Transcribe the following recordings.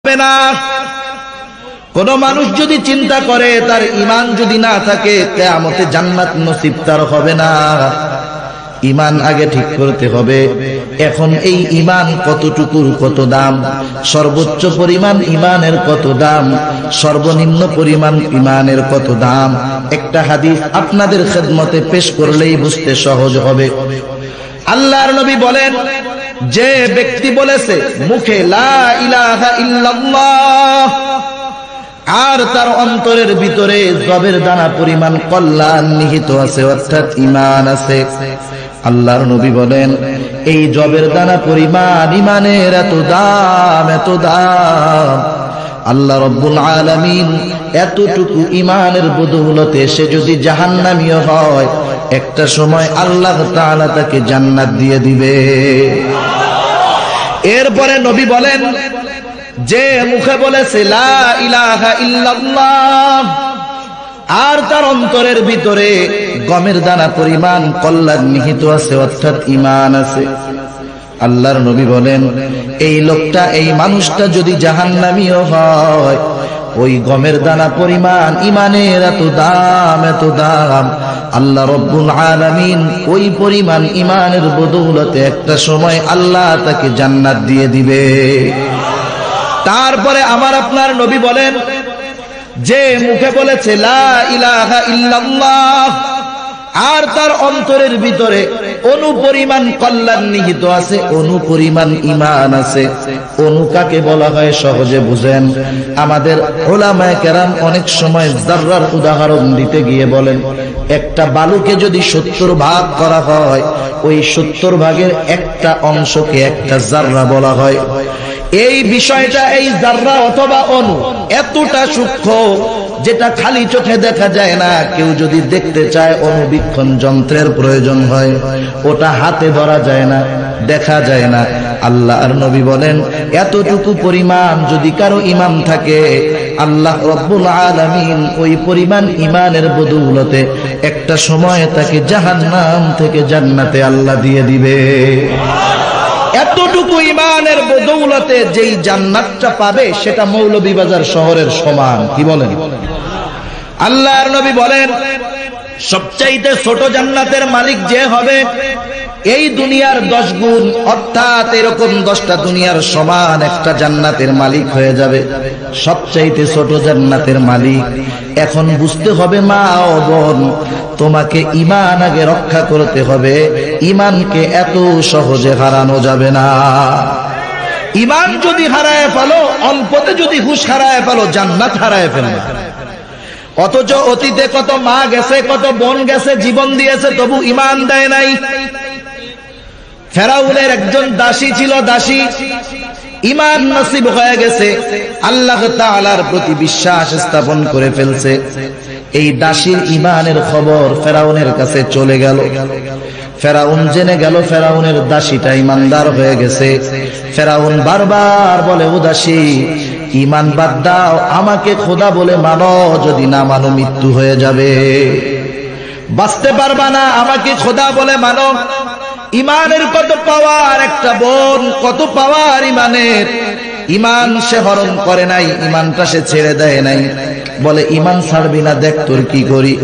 থাকবে না। কোন মানুষ যদি চিন্তা করে তার ঈমান যদি না থাকে কিয়ামতে জান্নাত নসিব তার হবে না। ঈমান আগে ঠিক করতে হবে। এখন এই ঈমান কতটুকুর কত দাম, সর্বোচ্চ পরিমাণ ঈমানের কত দাম, সর্বনিম্ন পরিমাণ ঈমানের কত দাম, একটা হাদিস আপনাদের খেদমতে পেশ করলেই বুঝতে সহজ হবে। আল্লাহর নবী বলেন, যে ব্যক্তি বলেছে মুখে লা ইলাহা ইল্লাল্লাহ আর তার অন্তরের ভিতরে জবের দানা পরিমাণ কল্যাণ নিহিত আছে, অর্থাৎ ঈমান আছে, আল্লাহর নবী বলেন এই জবের দানা পরিমাণ ঈমানের এত দাম, এত দাম, আল্লাহ রাব্বুল আলামিন এতটুকু ঈমানের বদৌলতে সে যদি জাহান্নামীও হয় একটা সময় আল্লাহ তাআলা তাকে জান্নাত দিয়ে দিবে। এরপরে নবী বলেন, যে মুখে বলেছে লা ইলাহা ইল্লাল্লাহ আর তার অন্তরের ভিতরে গমের দানা পরিমাণ কল্যাণ নিহিত আছে, অর্থাৎ ঈমান আছে, আল্লাহর নবী বলেন এই লোকটা, এই মানুষটা যদি জাহান্নামীও হয় ওই গমের দানা পরিমাণ ঈমানের এত দাম, এত দাম, আল্লাহ রাব্বুল আলামিন ওই পরিমাণ ঈমানের বদৌলতে একটা সময় আল্লাহ তাকে জান্নাত দিয়ে দিবে। তারপরে আমার আপনার নবী বলেন, যে মুখে বলেছে লা ইলাহা ইল্লাল্লাহ আর তার অন্তরের ভিতরে অনুপরিমাণ কল্যাণ নিহিত আছে, অনুপরিমাণ ঈমান আছে। অনু কাকে বলা হয় সহজে বুঝেন। আমাদের উলামায়ে কেরাম অনেক সময় যাররার উদাহরণ দিতে গিয়ে বলেন, একটা বালুকে যদি 70 ভাগ করা হয় ওই 70 ভাগের একটা অংশকে একটা যাররা বলা হয়। এই বিষয়টা, এই যাররা অথবা অণু এতটা সূক্ষ্ম যেটা খালি চোখে দেখা যায় না। কেউ যদি দেখতে চায় অণুবীক্ষণ যন্ত্রের প্রয়োজন হয়, ওটা হাতে ধরা যায় না, দেখা যায় না। আল্লাহর নবী বলেন এতটুকু পরিমাণ যদি কারো ঈমান থাকে আল্লাহ রাব্বুল আলামিন ওই পরিমাণ ঈমানের বদৌলতে একটা সময় তাকে জাহান্নাম থেকে জান্নাতে আল্লাহ দিয়ে দিবে। এতটুকু ঈমানের বদৌলতে যেই জান্নাতটা পাবে সেটা মৌলভীবাজার শহরের সমান। কি বলেন? আল্লাহর নবী বলেন সবচাইতে ছোট জান্নাতের মালিক যে হবে এই দুনিয়ার 10 গুণ, অর্থাৎ এরকম 10টা দুনিয়ার সমান একটা জান্নাতের মালিক হয়ে যাবে, সবচাইতে ছোট জান্নাতের মালিক। এখন বুঝতে হবে মা ও বোন, তোমাকে ঈমান আগে রক্ষা করতে হবে। ঈমানকে এত সহজে হারানো যাবে না। ঈমান যদি হারায় ফেলো, অল্পতে যদি হুঁশ হারায় ফেলো, জান্নাত হারায় ফেলবে। অথচ অতীতে কত মা গেছে, কত বোন গেছে, জীবন দিয়েছে, তবু ঈমান দেয় নাই। ফেরাউনের একজন দাসী ছিল, দাসী ঈমান নসিব হয়ে গেছে, আল্লাহ তাআলার প্রতি বিশ্বাস স্থাপন করে ফেলছে। এই দাসীর ঈমানের খবর ফেরাউনের কাছে চলে গেল। ফেরাউন জেনে গেল ফেরাউনের দাসীটা ঈমানদার হয়ে গেছে। ফেরাউন বারবার বলে, ও দাসী ঈমান বাদ দাও, আমাকে খোদা বলে মানো, যদি না মানো মৃত্যু হয়ে যাবে, বাঁচতে পারবা না, আমাকে খোদা বলে মানো। ঈমানের কত পাওয়ার, একটা বোন কত পাওয়ার ঈমানের। ঈমান সে হরণ করে নাই, ঈমানটা সে ছেড়ে দেয় নাই, বলে ঈমান ছাড়বি না, দেখ তোর কি করি।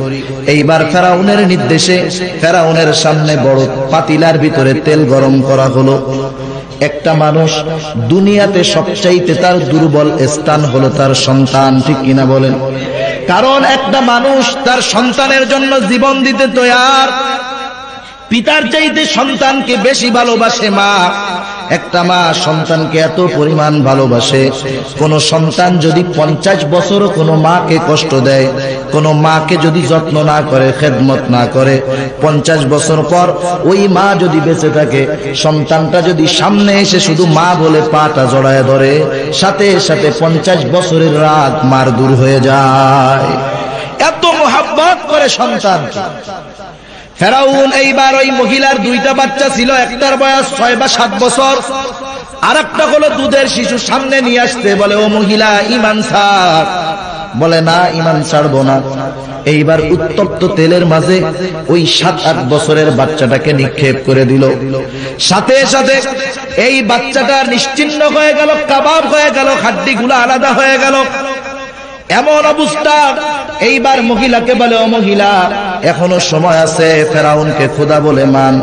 এইবার ফেরাউনের নির্দেশে ফেরাউনের সামনে বড় পাতিলার ভিতরে তেল গরম করা হলো। একটা মানুষ দুনিয়াতে সবচাইতে তার দুর্বল স্থান হলো তার সন্তান, ঠিক কিনা বলেন? কারণ একটা মানুষ তার সন্তানের জন্য জীবন দিতে তৈয়ার। পিতার চাইতে সন্তানকে বেশি ভালোবাসে মা। একটা মা সন্তানকে এত পরিমাণ ভালোবাসে, কোন সন্তান যদি 50 বছরও কোন মাকে কষ্ট দেয়, কোন মাকে যদি যত্ন না করে, খেদমত না করে, 50 বছর পর ওই মা যদি বেঁচে থাকে, সন্তানটা যদি সামনে এসে শুধু মা বলে পাটা জড়ায় ধরে, সাথে সাথে 50 বছরের রাগ মার দূর হয়ে যায়। এত মোহাব্বত করে সন্তানকে। ফেরাউন এইবার ওই মহিলার 2টা বাচ্চা ছিল, একটার বয়স 6 বা 7 বছর, আর একটা হলো দুধের শিশু, সামনে নিয়ে আসতে বলে, ও মহিলা ঈমান ছাড়, বলে না, ইমান ছাড়বো না। এইবার উত্তপ্ত তেলের মাঝে ওই 7-8 বছরের বাচ্চাটাকে নিক্ষেপ করে দিল। সাথে সাথে এই বাচ্চাটা নিশ্চিহ্ন হয়ে গেল, কাবাব হয়ে গেল, হাড্ডিগুলো আলাদা হয়ে গেল। এমন অবস্থা। এইবার মহিলাকে বলে, ও মহিলা, এখনো সময় আছে, ফেরাউনকে খোদা বলে মান।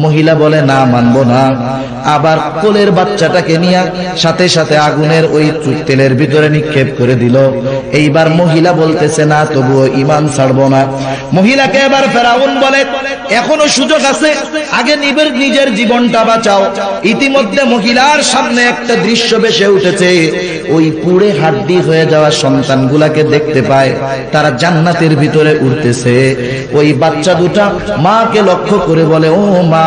মহিলা বলে, না, মানবো না। আবার কোলের বাচ্চাটাকে নিয়ে সাথে সাথে আগুনের ওই তেলের ভিতরে নিক্ষেপ করে দিল। এইবার মহিলা বলতেছে, না, তবুও ইমান ছাড়বো না। মহিলাকে এবার ফেরাউন বলে, এখনো সুযোগ আছে, আগে নিজের জীবনটা বাঁচাও। ইতিমধ্যে মহিলার সামনে একটা দৃশ্য ভেসে উঠেছে। ওই পুড়ে হাড্ডি হয়ে যাওয়া সন্তানগুলাকে দেখতে পায়, তারা জান্নাতের ভিতরে উঠতেছে। ওই বাচ্চা দুটা মাকে লক্ষ্য করে বলে, ও মা,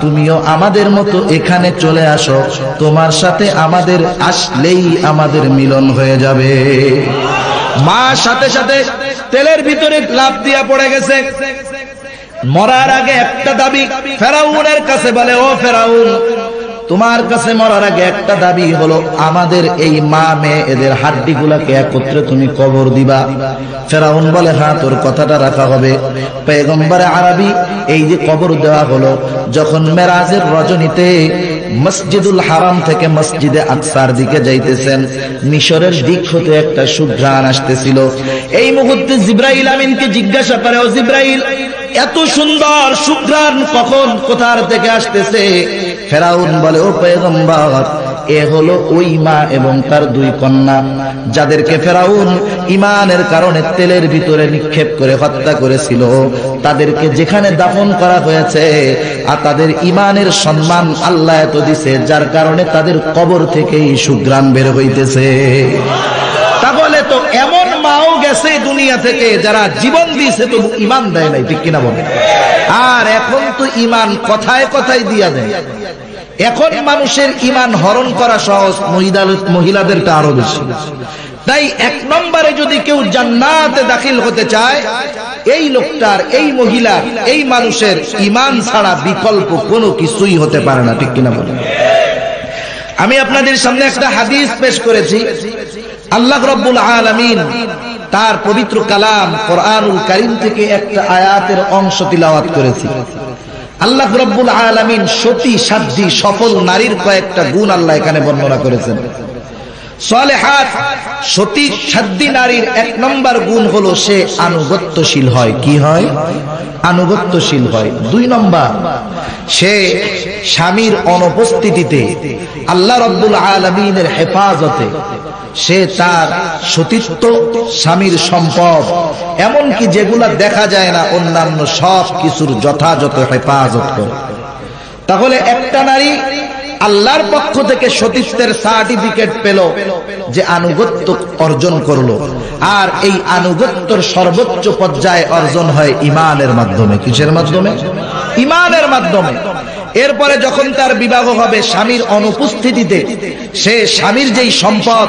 তুমিও আমাদের মতো এখানে চলে আসো, তোমার সাথে আমাদের আসলেই আমাদের মিলন হয়ে যাবে। মা সাথে সাথে তেলের ভিতরে লাফ দিয়া পড়ে গেছে। মরার আগে একটা দাবি ফেরাউনের কাছে বলে, ও ফেরাউন, তোমার কাছে মরার আগে একটা দাবি হলো, আমাদের এই মা মেয়ে এদের হাড্ডিগুলাকে একত্রে তুমি কবর দিবা। ফেরাউন বলে, হ্যাঁ, তোর কথাটা রাখা হবে। পয়গম্বরে আরবি এই যে কবর দেওয়া হলো, যখন মেরাজের রজনীতে মসজিদুল হারাম থেকে মসজিদে আকসার দিকে যাইতেছেন, মিশরের দিক হতে একটা সুঘ্রাণ আসতেছিল। এই মুহূর্তে জিব্রাইল আমিনকে জিজ্ঞাসা করে, ও জিব্রাইল, এত সুন্দর সুঘ্রাণ কখন কোথার থেকে আসতেছে? ফেরাউন বলে, ও পয়গম্বর, এ হলো ওই মা এবং তার 2 কন্যা, যাদেরকে ফেরাউন ইমানের কারণে তেলের ভিতরে নিক্ষেপ করে হত্যা করেছিল। তাদেরকে যেখানে দাফন করা হয়েছে, আর তাদের ইমানের সম্মান আল্লাহ এত দিছে, যার কারণে তাদের কবর থেকেই সুঘ্রাণ বের হইতেছে। তাহলে তো এমন মাও গেছে দুনিয়া থেকে যারা জীবন দিয়েছে তবু ইমান দেয় নাই, ঠিক কিনা বলে? আর এখন তো ইমান কথায় কথায় দিয়া দেয়। এখন মানুষের ইমান হরণ করা সহজ, মহিলাদেরটা আরো বেশি। তাই 1 নম্বরে যদি কেউ জান্নাতে দাখিল হতে চায়, এই লোকটার, এই মহিলার, এই মানুষের ইমান ছাড়া বিকল্প কোনো কিছুই হতে পারে না, ঠিক কিনা বলে? আমি আপনাদের সামনে একটা হাদিস পেশ করেছি। আল্লাহ রাব্বুল আলামিন তার পবিত্র কালাম কোরআনুল কারীম থেকে একটা আয়াতের অংশ তিলাওয়াত করেছি। আল্লাহ রাব্বুল আলামিন সতী সাধ্বী সফল নারীর কয়েকটা গুণ আল্লাহ এখানে বর্ণনা করেছেন। সালেহাত সতী সাধ্বী নারীর 1 নম্বর গুণ হলো সে আনুগত্যশীল হয়। কি হয়? আনুগত্যশীল হয়। 2 নম্বর, সে স্বামীর অনুপস্থিতিতে আল্লাহ রাব্বুল আলামিনের হেফাজতে সে তার সতীত্ব, স্বামীর সম্পদ, এমনকি যেগুলা দেখা যায় না, অন্যান্য সব কিছুর যথাযথ হেফাজত করে। তাহলে একটা নারী আল্লাহর পক্ষ থেকে সতীত্বের সার্টিফিকেট পেল, যে আনুগত্য অর্জন করলো। আর এই আনুগত্যের সর্বোচ্চ পর্যায়ে অর্জন হয় ইমানের মাধ্যমে। কিসের মাধ্যমে? ইমানের মাধ্যমে। এরপরে যখন তার বিবাহ হবে, স্বামীর অনুপস্থিতিতে সে স্বামীর যেই সম্পদ,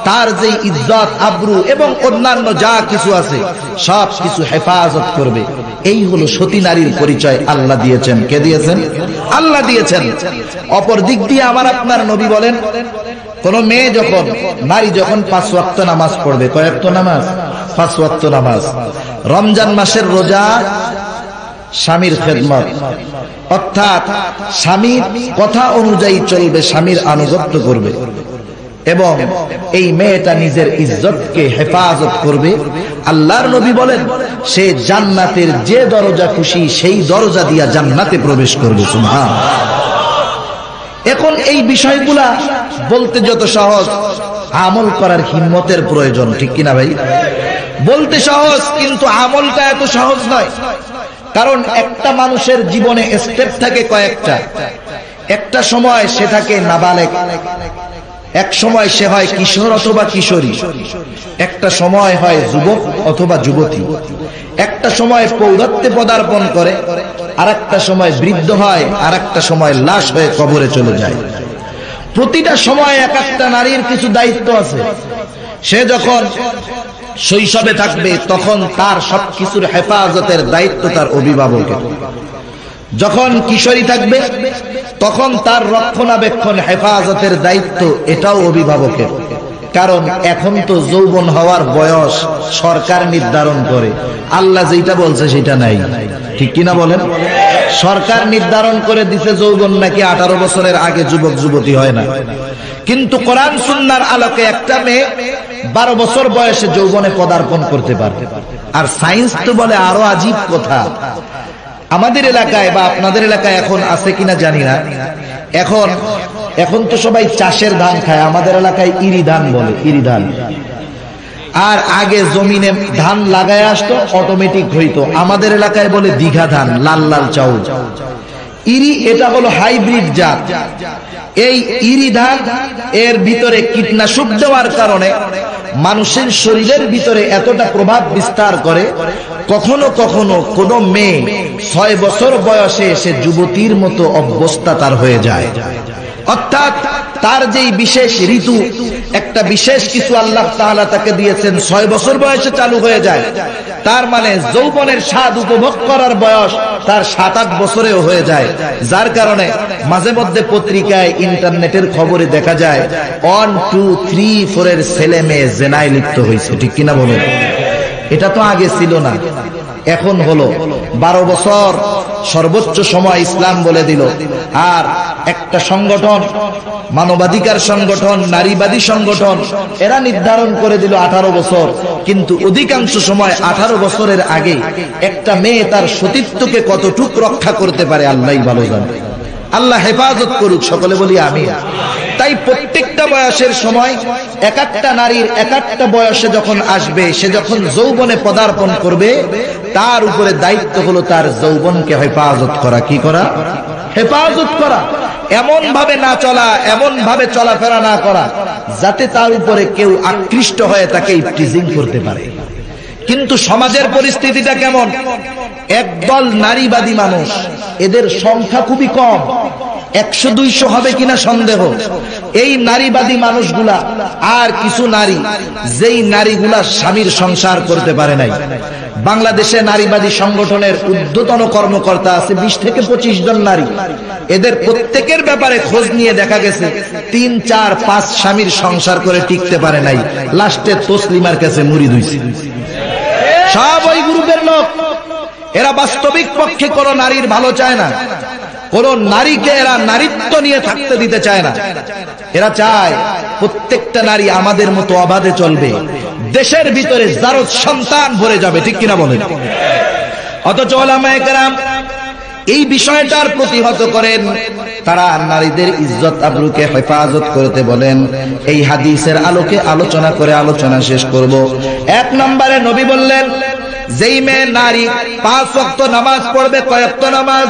তার যেই ইজ্জত আবরু এবং অন্যান্য যা কিছু আছে সব কিছু হেফাজত করবে। এই হলো সতী নারীর পরিচয় আল্লাহ দিয়েছেন। কে দিয়েছেন? আল্লাহ দিয়েছেন। অপর দিক দিয়ে আমার আপনার নবী বলেন, কোন মেয়ে যখন, নারী যখন 5 ওয়াক্ত নামাজ পড়বে, কয় ওয়াক্ত নামাজ? 5 ওয়াক্ত নামাজ। রমজান মাসের রোজা, স্বামীর খেদমত, অর্থাৎ স্বামীর কথা অনুযায়ী চলবে, স্বামীর আনুগত্য করবে, এবং এই মেয়েটা নিজের ইজ্জতকে হেফাজত করবে। আল্লাহর নবী বলেন, সে জান্নাতের যে দরজা খুশি সেই দরজা দিয়া জান্নাতে প্রবেশ করবে। সুবহানাল্লাহ। এখন এই বিষয়গুলা বলতে যত সহজ, আমল করার হিম্মতের প্রয়োজন, ঠিক কিনা ভাই? বলতে সহজ, কিন্তু আমলটা এত সহজ নয়। কারণ একটা মানুষের জীবনে স্টেপ থাকে কয়েকটা। একটা সময় সে থাকে নাবালেগ, এক সময় সে হয় কিশোর অথবা কিশোরী, একটা সময় হয় যুবক অথবা যুবতী, একটা সময় পৌরত্বে পদার্পণ করে, আর একটা সময় বৃদ্ধ হয়, আর একটা সময় লাশ হয়ে কবরে চলে যায়। প্রতিটা সময় এক একটা নারীর কিছু দায়িত্ব আছে। সে যখন শৈশবে থাকবে তখন তার সবকিছুর হেফাজতের দায়িত্ব তার অভিভাবকের। যখন কিশোরী থাকবে তখন তার রক্ষণাবেক্ষণ, হেফাজতের দায়িত্ব এটাও অভিভাবকের। কারণ এখন তো যৌবন হওয়ার বয়স সরকার নির্ধারণ করে, আল্লাহ যেটা বলছে সেটা নাই, ঠিক কিনা বলেন? সরকার নির্ধারণ করে দিছে যৌবন নাকি 18 বছরের আগে যুবক যুবতী হয় না, কিন্তু কোরআন সুন্নাহর আলোকে একটা মেয়ে 12 বছর বয়সে যৌবনে পদার্পণ করতে পারে। আর সায়েন্স তো বলে আরো আজীব কথা, আমাদের এলাকায় বা আপনাদের এলাকায় এখন আছে কিনা জানি না, এখন তো সবাই চাষের ধান খায়, আমাদের এলাকায় ইরি ধান বলে, ইরি ধান। আর আগে জমিনে ধান লাগায় আসতো, অটোমেটিক হইতো, আমাদের এলাকায় বলে দীঘা ধান, লাল লাল চাউল। ইরি এটা হলো হাইব্রিড জাত। এই ইরি ধান এর ভিতরে কীটনাশক দেওয়ার কারণে মানুষের শরীরের ভিতরে এতটা প্রভাব বিস্তার করে, কখনো কখনো কোন মেয়ে 6 বছর বয়সে সে যুবতীর মতো অবস্থা তার হয়ে যায়। অর্থাৎ তার যেই বিশেষ ঋতু, একটা বিশেষ কিছু আল্লাহ তাআলা তাকে দিয়েছেন, 6 বছর বয়সে চালু হয়ে যায়। তার মানে যৌবনের স্বাদ উপভোগ করার বয়স তার 7-8 বছরেও হয়ে যায়। যার কারণে মাঝে মধ্যে পত্রিকায়, ইন্টারনেটের খবরে দেখা যায় 1, 2, 3, 4 এর ছেলে মেয়ে জেনায় লিপ্ত হয়েছে, ঠিক কিনা বলুন? এটা তো আগে ছিল না, এখন হলো। 12 বছর সর্বোচ্চ সময় ইসলাম বলে দিল। আর একটা সংগঠন, মানবাধিকার সংগঠন, নারীবাদী সংগঠন, এরা নির্ধারণ করে দিল 18 বছর। কিন্তু অধিকাংশ সময় 18 বছরের আগে একটা মেয়ে তার সতীত্বকে কতটুক রক্ষা করতে পারে আল্লাহই ভালো জানে। আল্লাহ হেফাজত করুক, সকলে বলি আমিন। তাই প্রত্যেকটা বয়সের সময় এক একটা নারীর এক একটা বয়সে যখন আসবে, সে যখন যৌবনে পদার্পণ করবে, তার উপরে দায়িত্ব হলো তার যৌবনকে হেফাজত করা। কি করা? হেফাজত করা। এমন ভাবে না চলা, এমন ভাবে চলাফেরা না করা যাতে তার উপরে কেউ আকৃষ্ট হয়ে তাকে ইফটিজিং করতে পারে। কিন্তু সমাজের পরিস্থিতিটা কেমন? একদল নারীবাদী মানুষ, এদের সংখ্যা খুবই কম, 100-200 হবে কিনা সন্দেহ। এই নারীবাদী মানুষগুলা আর কিছু নারী, যেই নারীগুলা স্বামীর সংসার করতে পারে নাই। বাংলাদেশে নারীবাদী সংগঠনের ঊর্ধ্বতন কর্মকর্তা আছে 20 থেকে 25 জন নারী। এদের প্রত্যেকের ব্যাপারে খোঁজ নিয়ে দেখা গেছে 3, 4, 5 স্বামীর সংসার করে টিকতে পারে নাই, লাস্টে তসলিমার কাছে মুরিদ হইছে। সব ওই গ্রুপের লোক। এরা বাস্তবিক পক্ষে কোন নারীর ভালো চায় না, কোন নারীকে এরা নারীত্ব নিয়ে থাকতে দিতে চায় না। এরা চায় প্রত্যেকটা নারী আমাদের মতো অবাধে চলবে, দেশের ভিতরে জারজ সন্তান ভরে যাবে, ঠিক কিনা বলেন? অথচ উলামায়ে কেরাম এই বিষয়টার প্রতিহত করেন, তারা নারীদের ইজ্জত আবরুকে হেফাজত করতে বলেন। এই হাদিসের আলোকে আলোচনা করে আলোচনা শেষ করব। 1 নম্বরে নবী বললেন, যেই মেয়ে নারী 5 ওয়াক্ত নামাজ পড়বে, কয় ওয়াক্ত নামাজ?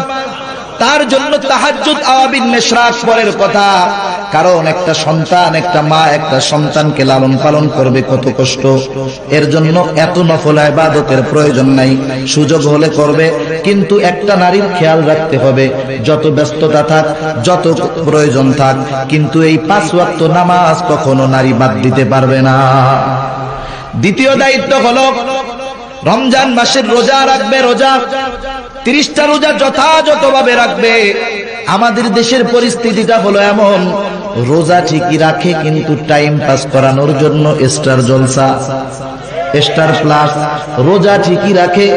তার জন্য তাহাজ্জুদ আওয়াবিন মেশরাক পরের কথা। কারণ একটা সন্তান, একটা মা একটা সন্তানকে লালন পালন করবে কত কষ্ট, এর জন্য এত নফল ইবাদতের প্রয়োজন নাই, সুযোগ হলে করবে। কিন্তু একটা নারীর খেয়াল রাখতে হবে, যত ব্যস্ততা থাক, যত প্রয়োজন থাক, কিন্তু এই 5 ওয়াক্ত নামাজ কখনো নারী বাদ দিতে পারবে না। দ্বিতীয় দায়িত্ব হলো রমজান মাসের রোজা রাখবে। রোজা 30টা রোজা যথাযথভাবে রাখবে। আমাদের দেশের পরিস্থিতিটা হলো এমন, রোজা ঠিকই রাখে কিন্তু টাইম পাস করানোর জন্য স্টার জলসা, স্টার প্লাস। রোজা ঠিকই রাখে,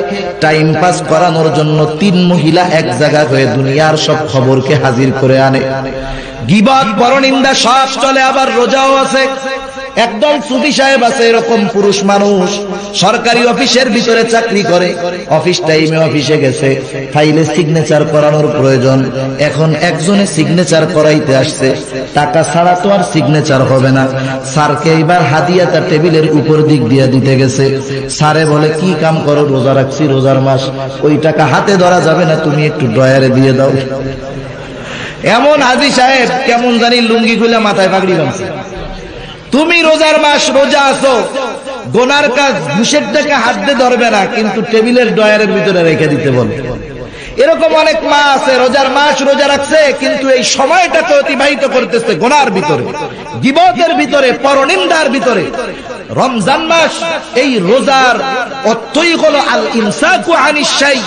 টাইম পাস করানোর জন্য 3 মহিলা এক জায়গা হয়ে দুনিয়ার সব খবরকে হাজির করে আনে। গীবত, পরনিন্দা সব চলে, আবার রোজাও আছে। একদল সুফি সাহেব আছে, এরকম পুরুষ মানুষ, সরকারি অফিসের ভিতরে চাকরি করে, অফিস টাইমে অফিসে গেছে, ফাইলে সিগনেচার করানোর প্রয়োজন। এখন একজনে সিগনেচার করাইতে আসছে, টাকা ছাড়া তো আর সিগনেচার হবে না। স্যারকে এবার হাদিয়াটা টেবিলের উপর দিক দিয়ে দিতে গেছে। স্যারে বলে, কি কাম করো? রোজা রাখছি, রোজার মাস, ওই টাকা হাতে ধরা যাবে না, তুমি একটু ড্রয়ারে দিয়ে দাও। এমন হাজি সাহেব কেমন জানি লুঙ্গি খুলে মাথায় পাগড়ি বাঁধছে। তুমি রোজার মাস, রোজা আছো, গোনার কাজ, ঘুষের টাকা হাত দিয়ে ধরবে না, কিন্তু টেবিলের ড্রয়ারের ভিতরে রেখে দিতে বলে। এরকম অনেক মা আছে, রোজার মাস রোজা রাখছে, কিন্তু এই সময়টাকে অতিবাহিত করতেছে গোনার ভিতরে, গীবতের ভিতরে, পরনিন্দার ভিতরে। রমজান মাস, এই রোজার অর্থই হলো আল ইমসাকু আনিশ শাই,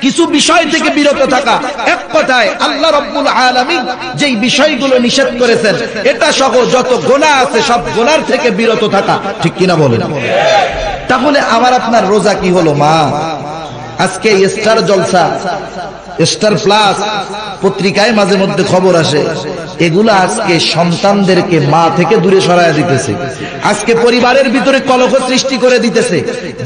কিছু বিষয় থেকে বিরত থাকা। এক কথায় আল্লাহ রাব্বুল আলামিন যেই বিষয়গুলো নিষেধ করেছেন এটা সহ যত গুনাহ আছে সব গুনার থেকে বিরত থাকা, ঠিক কিনা বলেন? তাহলে আমার আপনার রোজা কি হলো? মা, আজকে স্টার জলসা, স্টার প্লাস পত্রিকায় মাঝে মধ্যে খবর আসে, এগুলা আজকে সন্তানদেরকে মা থেকে দূরে সরায় দিতেছে, আজকে পরিবারের ভিতরে কলহ সৃষ্টি করে দিতেছে।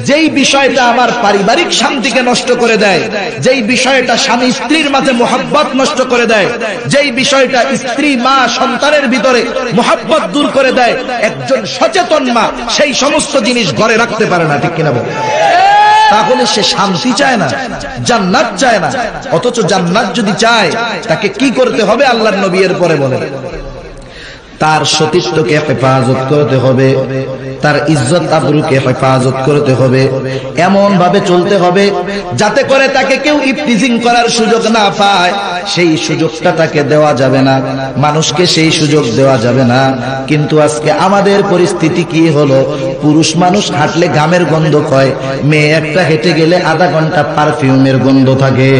যেই বিষয়টা আমার পারিবারিক শান্তিকে নষ্ট করে দেয়, যেই বিষয়টা স্বামী স্ত্রীর মাঝে মোহাব্বত নষ্ট করে দেয়, যেই বিষয়টা স্ত্রী মা সন্তানের ভিতরে মোহাব্বত দূর করে দেয়, একজন সচেতন মা সেই সমস্ত জিনিস ঘরে রাখতে পারে না, ঠিক কিনা বলে? তাহলে সে শান্তি চায় না, জান্নাত চায় না। অথচ জান্নাত যদি চায় তাকে কি করতে হবে? আল্লাহর নবী এর পরে বলেন তার সতীত্বকে হেফাজত করতে হবে, তার ইজ্জত আবরুকে হেফাজত করতে হবে, এমন ভাবে চলতে হবে যাতে করে তাকে কেউ ইফতিজিং করার সুযোগ না পায়। সেই সুযোগটা তাকে দেওয়া যাবে না, মানুষকে সেই সুযোগ দেওয়া যাবে না। কিন্তু আজকে আমাদের পরিস্থিতি কি হলো? পুরুষ মানুষ হাঁটলে ঘামের গন্ধ হয়, মেয়ে একটা হেঁটে গেলে আধা ঘন্টা পারফিউমের গন্ধ থাকে।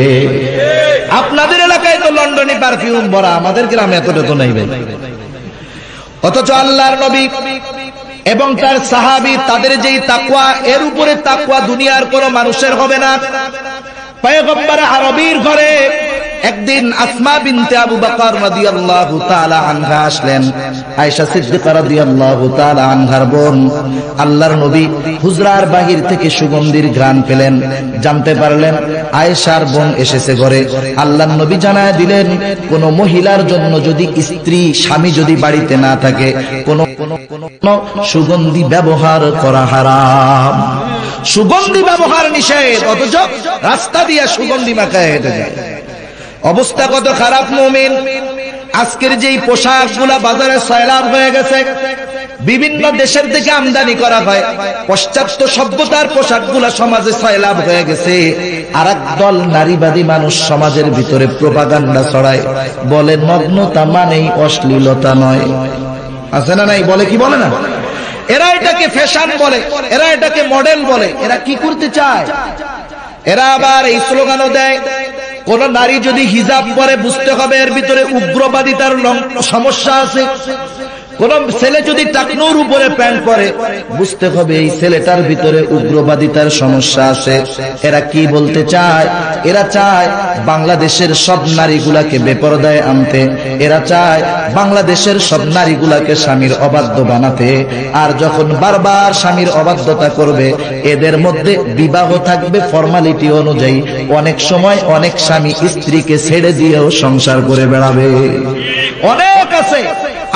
আপনাদের এলাকায় তো লন্ডনে পারফিউম ভরা, আমাদের গ্রামে এতটা তো নাই ভাই। অথচ আল্লাহর নবী এবং তার সাহাবী তাদের যেই তাকওয়া, এর উপরে তাকওয়া দুনিয়ার কোন মানুষের হবে না। পয়গম্বর আরবীর ঘরে একদিন আসমা বিনতে আবু বকর রাদিয়াল্লাহু তাআলা আনহা আসলেন। আয়েশা সিদ্দিকা রাদিয়াল্লাহু তাআলা আনহার বোন। আল্লাহর নবী হুজরার বাহির থেকে সুগন্ধির ঘ্রাণ পেলেন, জানতে পারলেন আয়েশার বোন এসেছে ঘরে। আল্লাহর নবী জানায় দিলেন, কোন মহিলার জন্য যদি স্ত্রী স্বামী যদি বাড়িতে না থাকে, কোন সুগন্ধি ব্যবহার করা হারাম, সুগন্ধি ব্যবহার নিষেধ। অথচ রাস্তা দিয়ে সুগন্ধি মাখায় হেঁটে যায়। অবস্থা কত খারাপ মুমিন! আজকের যেই পোশাকগুলা বাজারে সয়লাব হয়ে গেছে, বিভিন্ন দেশের থেকে আমদানি করা হয়, পাশ্চাত্য সভ্যতার পোশাকগুলা সমাজে সয়লাব হয়ে গেছে। আর একদল নারীবাদী মানুষ সমাজের ভিতরে প্রোপাগান্ডা ছড়ায়, বলে নগ্নতা মানেই অশ্লীলতা নয়। আছে না নাই? বলে কি বলে না? এরা এটাকে ফ্যাশন বলে, এরা এটাকে মডেল বলে। এরা কি করতে চায়? এরা আবার এই স্লোগানও দেয়, কোন নারী যদি হিজাব পরে বুঝতে হবে এর ভিতরে উগ্রবাদিতার সমস্যা আছে। কোন ছেলে যদি টাকনুর উপরে প্যান্ট পরে বুঝতে হবে এই ছেলেটার ভিতরে উগ্রবাদিতার সমস্যা আছে। এরা কি বলতে চায়? এরা চায় বাংলাদেশের সব নারীগুলাকে বেপরদায় আনতে, এরা চায় বাংলাদেশের সব নারীগুলাকে স্বামীর অবাধ্য বানাতে। আর যখন বারবার স্বামীর অবাধ্যতা করবে, এদের মধ্যে বিবাহ থাকবে ফরমালিটি অনুযায়ী। অনেক সময় অনেক স্বামী স্ত্রীকে ছেড়ে দিয়েও সংসার করে বেড়াবে। অনেক আছে।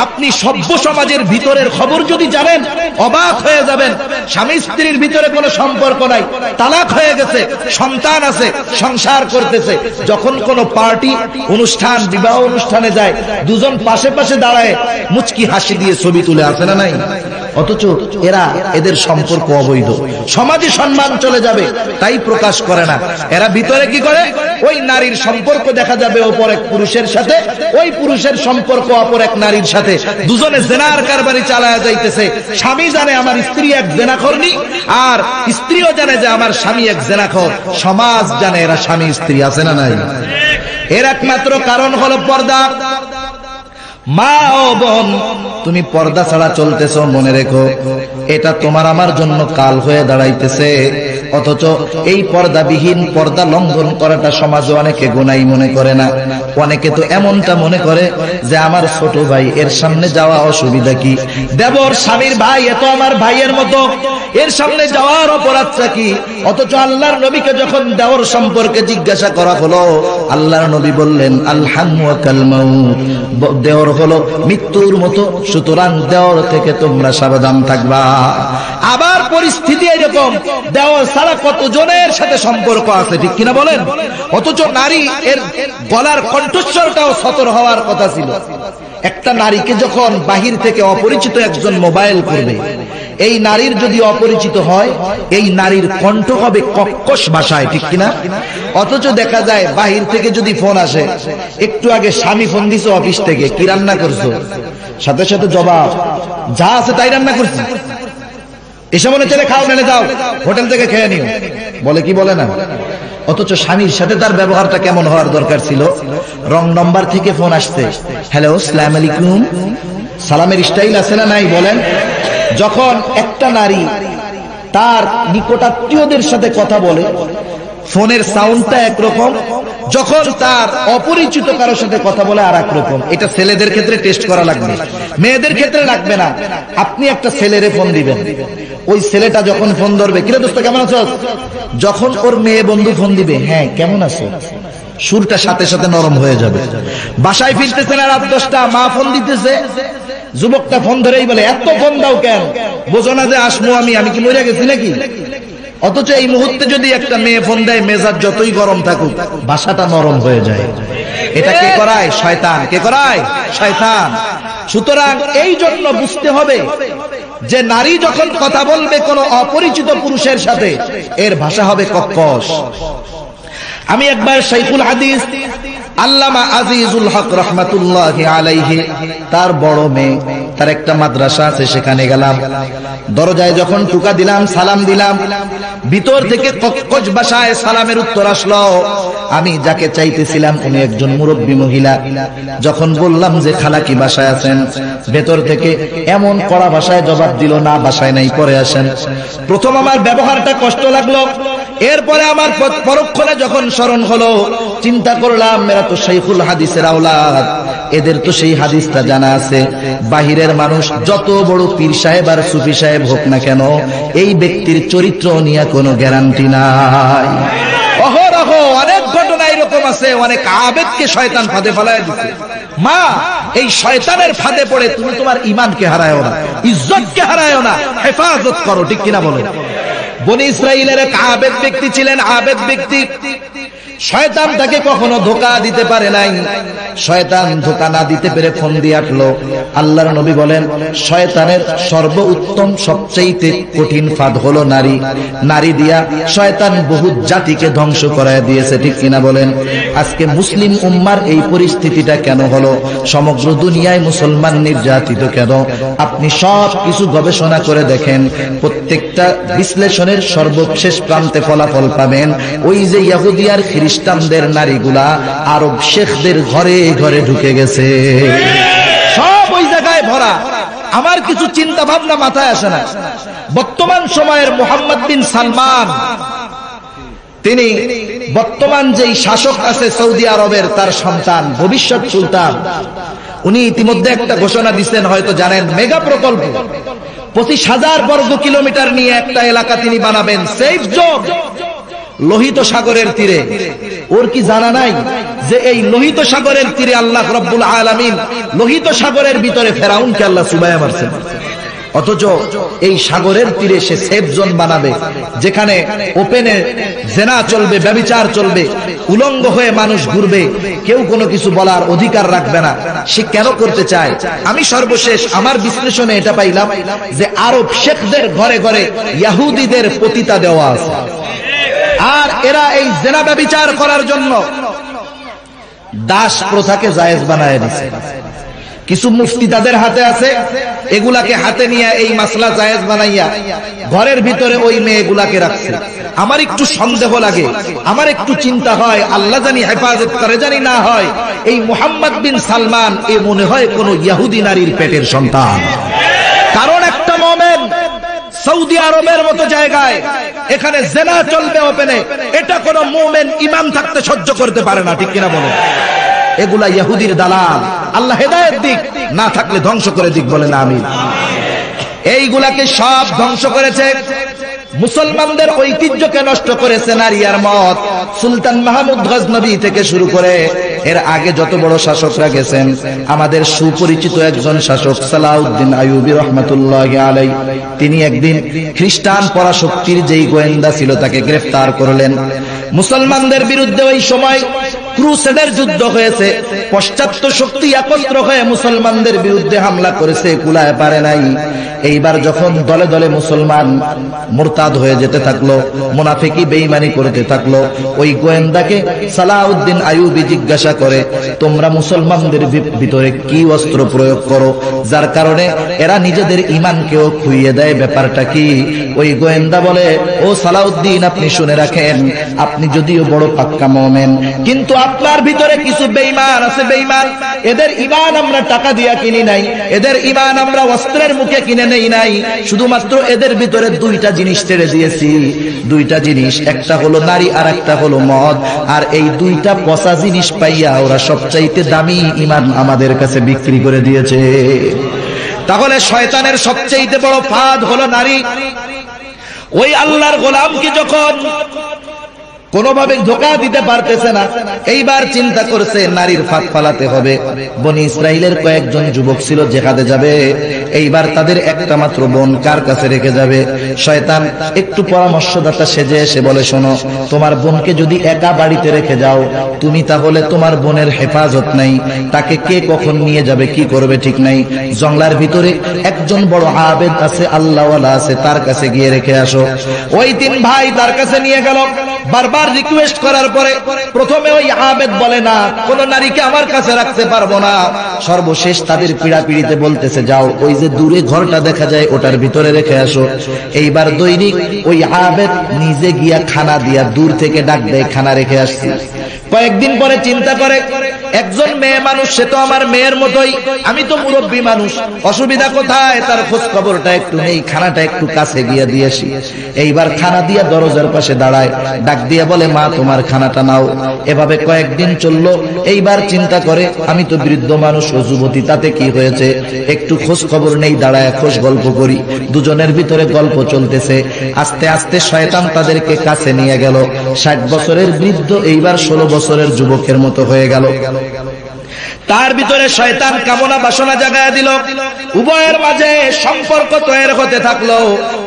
আপনি সভ্য সমাজের ভিতরের খবর যদি জানেন অবাক হয়ে যাবেন। স্বামী স্ত্রীর ভিতরে কোনো সম্পর্ক নাই, তালাক হয়ে গেছে, সন্তান আছে, সংসার করতেছে। যখন কোনো পার্টি অনুষ্ঠান, বিবাহ অনুষ্ঠানে যায়, দুজন পাশে পাশে দাঁড়ায় মুচকি হাসি দিয়ে ছবি তুলে, আসে না নাই? অথচ এদের সম্পর্ক অবৈধ, সমাজে সম্মান চলে যাবে তাই প্রকাশ করে না। এরা ভিতরে কি করে? ওই নারীর সম্পর্ক দেখা যাবে অপর এক পুরুষের সাথে, ওই পুরুষের সম্পর্ক অপর এক নারীর সাথে, দুজনে জেনার কারবারি চালায়া যাইতেছে। স্বামী জানে আমার স্ত্রী এক জেনাখোরনি, আর স্ত্রীও জানে যে আমার স্বামী এক জেনাখোর। সমাজ জানে এরা স্বামী স্ত্রী, আছে না নাই? এর একমাত্র কারণ হলো পর্দা। মা ও বোন, তুমি পর্দা ছাড়া চলতেছ, মনে রেখো এটা তোমার আমার জন্য কাল হয়ে দাঁড়াইতেছে। অথচ এই পর্দাবিহীন, পর্দা লঙ্ঘন করাটা সমাজে অনেকে গুনাই মনে করে না। অনেকে তো এমনটা মনে করে যে আমার ছোট ভাই, এর সামনে যাওয়া অসুবিধা কি? দেবর স্বামীর ভাই, এ তো আমার ভাইয়ের মতো, এর সামনে যাওয়ার অপরাধটা কি? অথচ আল্লাহর নবীকে যখন দেওর সম্পর্কে জিজ্ঞাসা করা হলো, আল্লাহর নবী বললেন আল হামু কাল মাউত, দেওর হলো মৃত্যুর মতো, সুতরাং দেওর থেকে তোমরা সাবধান থাকবা। আবার পরিস্থিতি এরকম, দেওর ছাড়া কতজনের সাথে সম্পর্ক আছে, ঠিক কিনা বলেন? অথচ নারী, এর গলার কণ্ঠস্বরটাও সতর হওয়ার কথা ছিল। একটা নারীকে যখন বাহির থেকে অপরিচিত একজন মোবাইল করবে, এই নারীর যদি অপরিচিত হয়, এই নারীর কণ্ঠ হবে কর্কশ ভাষায়, ঠিক কিনা? অথচ দেখা যায় বাহির থেকে যদি ফোন আসে, একটু আগে স্বামী ফোন দিছে অফিস থেকে, কি রান্না করছো? সাথে সাথে জবাব, যা আছে তাই রান্না করছি। এসে মনে চলে খাও, নেলে যাও, হোটেল থেকে খেয়ে নিও। বলে কি বলে না? অথচ স্বামীর সাথে তার ব্যবহারটা কেমন হওয়ার দরকার ছিল? রং নম্বর থেকে ফোন আসছে, হ্যালো আসসালামু আলাইকুম, সালামের স্টাইল আছে না নাই বলেন? যখন একটা নারী তার নিকটাত্মীয়দের সাথে কথা বলে ফোনের সাউন্ডটা একরকম, যখন তার অপরিচিত কারোর সাথে কথা বলে আর একরকম। এটা ছেলেদের ক্ষেত্রে টেস্ট করা লাগবে, মেয়েদের ক্ষেত্রে লাগবে না। আপনি একটা ছেলেরে ফোন দিবেন, ওই ছেলেটা যখন ফোন ধরবে, কিরে দোস্ত কেমন আছো, যখন ওর মেয়ে বন্ধু ফোন দিবে, হ্যাঁ কেমন আছো, সুরটা সাথে সাথে নরম হয়ে যাবে। বাসায় ফিরতেছে না রাত 10টা, মা ফোন দিতেছে, যুবকটা ফোন ধরেই বলে এত ফোন দাও কেন, বোঝো না যে আসমো আমি কি মরে গেছি নাকি? অথচ এই মুহূর্তে যদি একটা মেয়ে ফোন দেয়, মেজাজ যতই গরম থাকুক ভাষাটা নরম হয়ে যায়। এটা কে করায়? শয়তান। কে করায়? শয়তান। সুতরাং এই জন্য বুঝতে হবে যে নারী যখন কথা বলবে কোন অপরিচিত পুরুষের সাথে, এর ভাষা হবে কর্কশ। আমি একবার শাইখুল হাদিস আল্লামা আজিজুল হক রাহমাতুল্লাহি আলাইহি, তার বড় মেয়ে, তার একটা মাদ্রাসা আছে, সেখানে গেলাম। দরজায় যখন টুকা দিলাম, সালাম দিলাম, ভিতর থেকে কক্কজ ভাষায় সালামের উত্তর আসলো। আমি যাকে চাইতেছিলাম উনি একজন মুরব্বী মহিলা। যখন বললাম যে খালা কি বাসায় আছেন, ভেতর থেকে এমন কড়া ভাষায় জবাব দিল, না বাসায় নাই, পরে আসেন। প্রথম আমার ব্যবহারটা কষ্ট লাগলো, এরপরে আমার পরক্ষণে যখন স্মরণ হলো, চিন্তা করলাম এরা তো শাইখুল হাদিসের আওলাদ, এদের তো সেই হাদিসটা জানা আছে। বাহিরের মানুষ যত বড় পীর সাহেব আর সুফি সাহেব হোক না কেন, এই ব্যক্তির চরিত্র নিয়ে কোনো গ্যারান্টি নাই। অহরহ অনেক ঘটনা এরকম আছে, অনেক আবেদকে শয়তান ফাঁদে ফেলায় দিচ্ছে। মা, এই শয়তানের ফাঁদে পড়ে তুমি তোমার ঈমানকে হারায়ও না, ইজ্জতকে হারায়ও না, হেফাজত করো, ঠিক কিনা বলেন? বনি ইসরাইলের এক আবেদ ব্যক্তি ছিলেন, আবেদ ব্যক্তি। শয়তান তাকে কখনো ধোঁকা দিতে পারে নাই। শয়তান ধোঁকা না দিতে পেরে ফোন দিয়ে আটলো। আল্লাহর নবী বলেন, শয়তানের সর্বোত্তম সবচেয়ে কঠিন ফাঁদ হলো নারী। নারী দিয়া শয়তান বহু জাতিকে ধ্বংস করায় দিয়েছে, ঠিক কিনা বলেন? আজকে মুসলিম উম্মার এই পরিস্থিতিটা কেন হলো? সমগ্র দুনিয়ায় মুসলমান নির্যাতিত কেন? আপনি সব কিছু গবেষণা করে দেখেন, প্রত্যেকটা বিশ্লেষণের সর্বশেষ প্রান্তে ফলাফল পাবেন ওই যে ইহুদি আর খ্রিস্টানদের নারীগুলা আরব শেখদের ঘরে ঘরে ঢুকে গেছে, সব ওই জায়গায় ভরা। আমার কিছু চিন্তা ভাবনা মাথায় আসে না। বর্তমান সময়ের মোহাম্মদ বিন সালমান, তিনি বর্তমান যেই শাসক আছে সৌদি আরবের, তার সন্তান, ভবিষ্যৎ সুলতান, উনি ইতিমধ্যে একটা ঘোষণা দিচ্ছেন, হয়তো জানেন, মেগা প্রকল্প 25,000 বর্গ কিলোমিটার নিয়ে একটা এলাকা তিনি বানাবেন, সেফ জোন, লোহিত সাগরের তীরে। ওর কি জানা নাই যে এই লোহিত সাগরের তীরে আল্লাহ রাব্বুল আলামিন লোহিত সাগরের ভিতরে ফেরাউনকে আল্লাহ চুবাইয়া মারছেন? অথচ এই সাগরের তীরে সে সেফ জোন বানাবে, যেখানে ওপেনে জেনা চলবে, ব্যভিচার চলবে, উলঙ্গ হয়ে মানুষ ঘুরবে, কেউ কোনো কিছু বলার অধিকার রাখবে না। সে কেন করতে চায়? আমি সর্বশেষ আমার বিশ্লেষণে এটা পাইলাম যে আরব শেখদের ঘরে ঘরে ইহুদিদের পতিতা দেওয়া আছে, আর এরা এই জেনা ব্যভিচার করার জন্য দাস প্রথাকে জায়েজ বানায় দিয়েছে। কিছু মুফতি তাদের হাতে আছে, এগুলাকে হাতে নিয়ে এই মাসলা জায়েজ বানাইয়া ঘরের ভিতরে ওই মেয়েগুলাকে রাখছে। আমার একটু সন্দেহ লাগে, আমার একটু চিন্তা হয়, আল্লাহ জানি হেফাজত করে, জানি না হয় এই মুহাম্মদ বিন সালমান এ মনে হয় কোন ইহুদি নারীর পেটের সন্তান। কারণ একটা মুমিন সৌদি আরবের মতো জায়গায় এখানে জেনা চলবে ওপেনে, এটা কোন মুমিন ঈমান থাকতে সহ্য করতে পারে না, ঠিক কিনা বলেন? এগুলা ইহুদির দালাল, আল্লাহ হেদায়েত দিক, না থাকলে ধ্বংস করে দিক, বলে না আমিন। এইগুলাকে সব ধ্বংস করেছে, মুসলমানদের ঐতিহ্যকে নষ্ট করেছে নারী আর মদ। সুলতান মাহমুদ গজনবী থেকে শুরু করে এর আগে যত বড় শাসকরা গেছেন, আমাদের সুপরিচিত একজন শাসক সালাউদ্দিন আইয়ুবী রাহমাতুল্লাহি আলাইহি, তিনি একদিন খ্রিস্টান পরাশক্তির যেই গোয়েন্দা ছিল তাকে গ্রেফতার করলেন। মুসলমানদের বিরুদ্ধে ওই সময় ক্রুসেডের যুদ্ধ হয়েছে, পাশ্চাত্য শক্তি একত্র হয়ে মুসলমানদের বিরুদ্ধে হামলা করেছে, কুলায় পারে নাই। এইবার যখন দলে দলে মুসলমান মুরতাদ হয়ে যেতে থাকলো, মুনাফিকি বেঈমানি করতে থাকলো, ওই গোয়েন্দাকে সালাউদ্দিন আইয়ুবী জিজ্ঞাসা করে, তোমরা মুসলমানদের ভিতরে কি অস্ত্র প্রয়োগ করো যার কারণে এরা নিজেদের ঈমানকেও খুইয়ে দেয়, ব্যাপারটা কি? ওই গোয়েন্দা বলে, ও সালাউদ্দিন, আপনি শুনে রাখেন, আপনি যদিও বড় পাক্কা মুমিন, কিন্তু আপনার ভিতরে কিছু বেঈমান আছে। বেঈমান, এদের ঈমান আমরা টাকা দিয়া কিনি নাই, এদের ঈমান আমরা অস্ত্রের মুখে কিনে নেই নাই, শুধুমাত্র এদের ভিতরে দুইটা জিনিস ছেড়ে দিয়েছি। দুইটা জিনিস, একটা হলো নারী আর একটা হলো মদ। আর এই দুইটা পচা জিনিস পাইয়া ওরা সবচাইতে দামি ঈমান আমাদের কাছে বিক্রি করে দিয়েছে। তাহলে শয়তানের সবচাইতে বড় ফাঁদ হলো নারী। ওই আল্লাহর গোলামকে যখন কোনোভাবে ধোঁকা দিতে পারতেছে না, এইবার চিন্তা করছে নারীর ফাঁদ ফালাতে হবে। বনি ইসরাইলের কয়েকজন যুবক ছিল জিহাদে যাবে, এইবার তাদের একটা মাত্র বোন কার কাছে রেখে যাবে? শয়তান একটু পরামর্শদাতা সেজে এসে বলে, শোনো, তোমার বোনকে যদি একা বাড়িতে রেখে যাও, তুমি তাহলে তোমার বোনের হেফাজত নাই, তাকে কে কখন নিয়ে যাবে, কি করবে ঠিক নাই। জঙ্গলার ভিতরে একজন বড় আবেদ আছে, আল্লাহওয়ালা আছে, তার কাছে গিয়ে রেখে আসো। ওই তিন ভাই তার কাছে নিয়ে গেল। বারবার রিকোয়েস্ট করার পরে প্রথমে ওই আবেদ বলে, না, কোন নারীকে আমার কাছে রাখতে পারবো না। সর্বশেষ তাদের পীড়াপিড়িতে বলতেছে, যাও, ওই যে দূরে ঘরটা দেখা যায় ওটার ভিতরে রেখে আসো। এইবার দৈনিক ওই আবেদ নিজে গিয়া খানা দিয়া দূর থেকে ডাক দেয়, খানা রেখে আসছি। কয়েকদিন পরে চিন্তা করে, একজন মেয়ে মানুষ, সে তো আমার মেয়ের মতোই, আমি তো মুরব্বী মানুষ, অসুবিধা কোথায়, তার খোঁজ খবরটা একটু নেই, খানাটা একটু কাছে গিয়া দিয়েছি। এইবার খানা দিয়া দরজার পাশে দাঁড়ায়, ডাক দিয়ে বলে, মা, তোমার খানাটা নাও। এভাবে কয়েকদিন চললো। এইবার চিন্তা করে, আমি তো বৃদ্ধ মানুষ ও যুবতী, তাতে কি হয়েছে, একটু খোঁজ খবর নেই, দাঁড়ায় খোঁজ গল্প করি। দুজনের ভিতরে গল্প চলতেছে। আস্তে আস্তে শয়তান তাদেরকে কাছে নিয়ে গেল। 60 বছরের বৃদ্ধ এইবার 16 বছরের যুবকের মতো হয়ে গেল। তার ভিতরে শয়তান কামনা বাসনা জাগায় দিল। উভয়ের মাঝে সম্পর্ক তৈরি হতে থাকলো।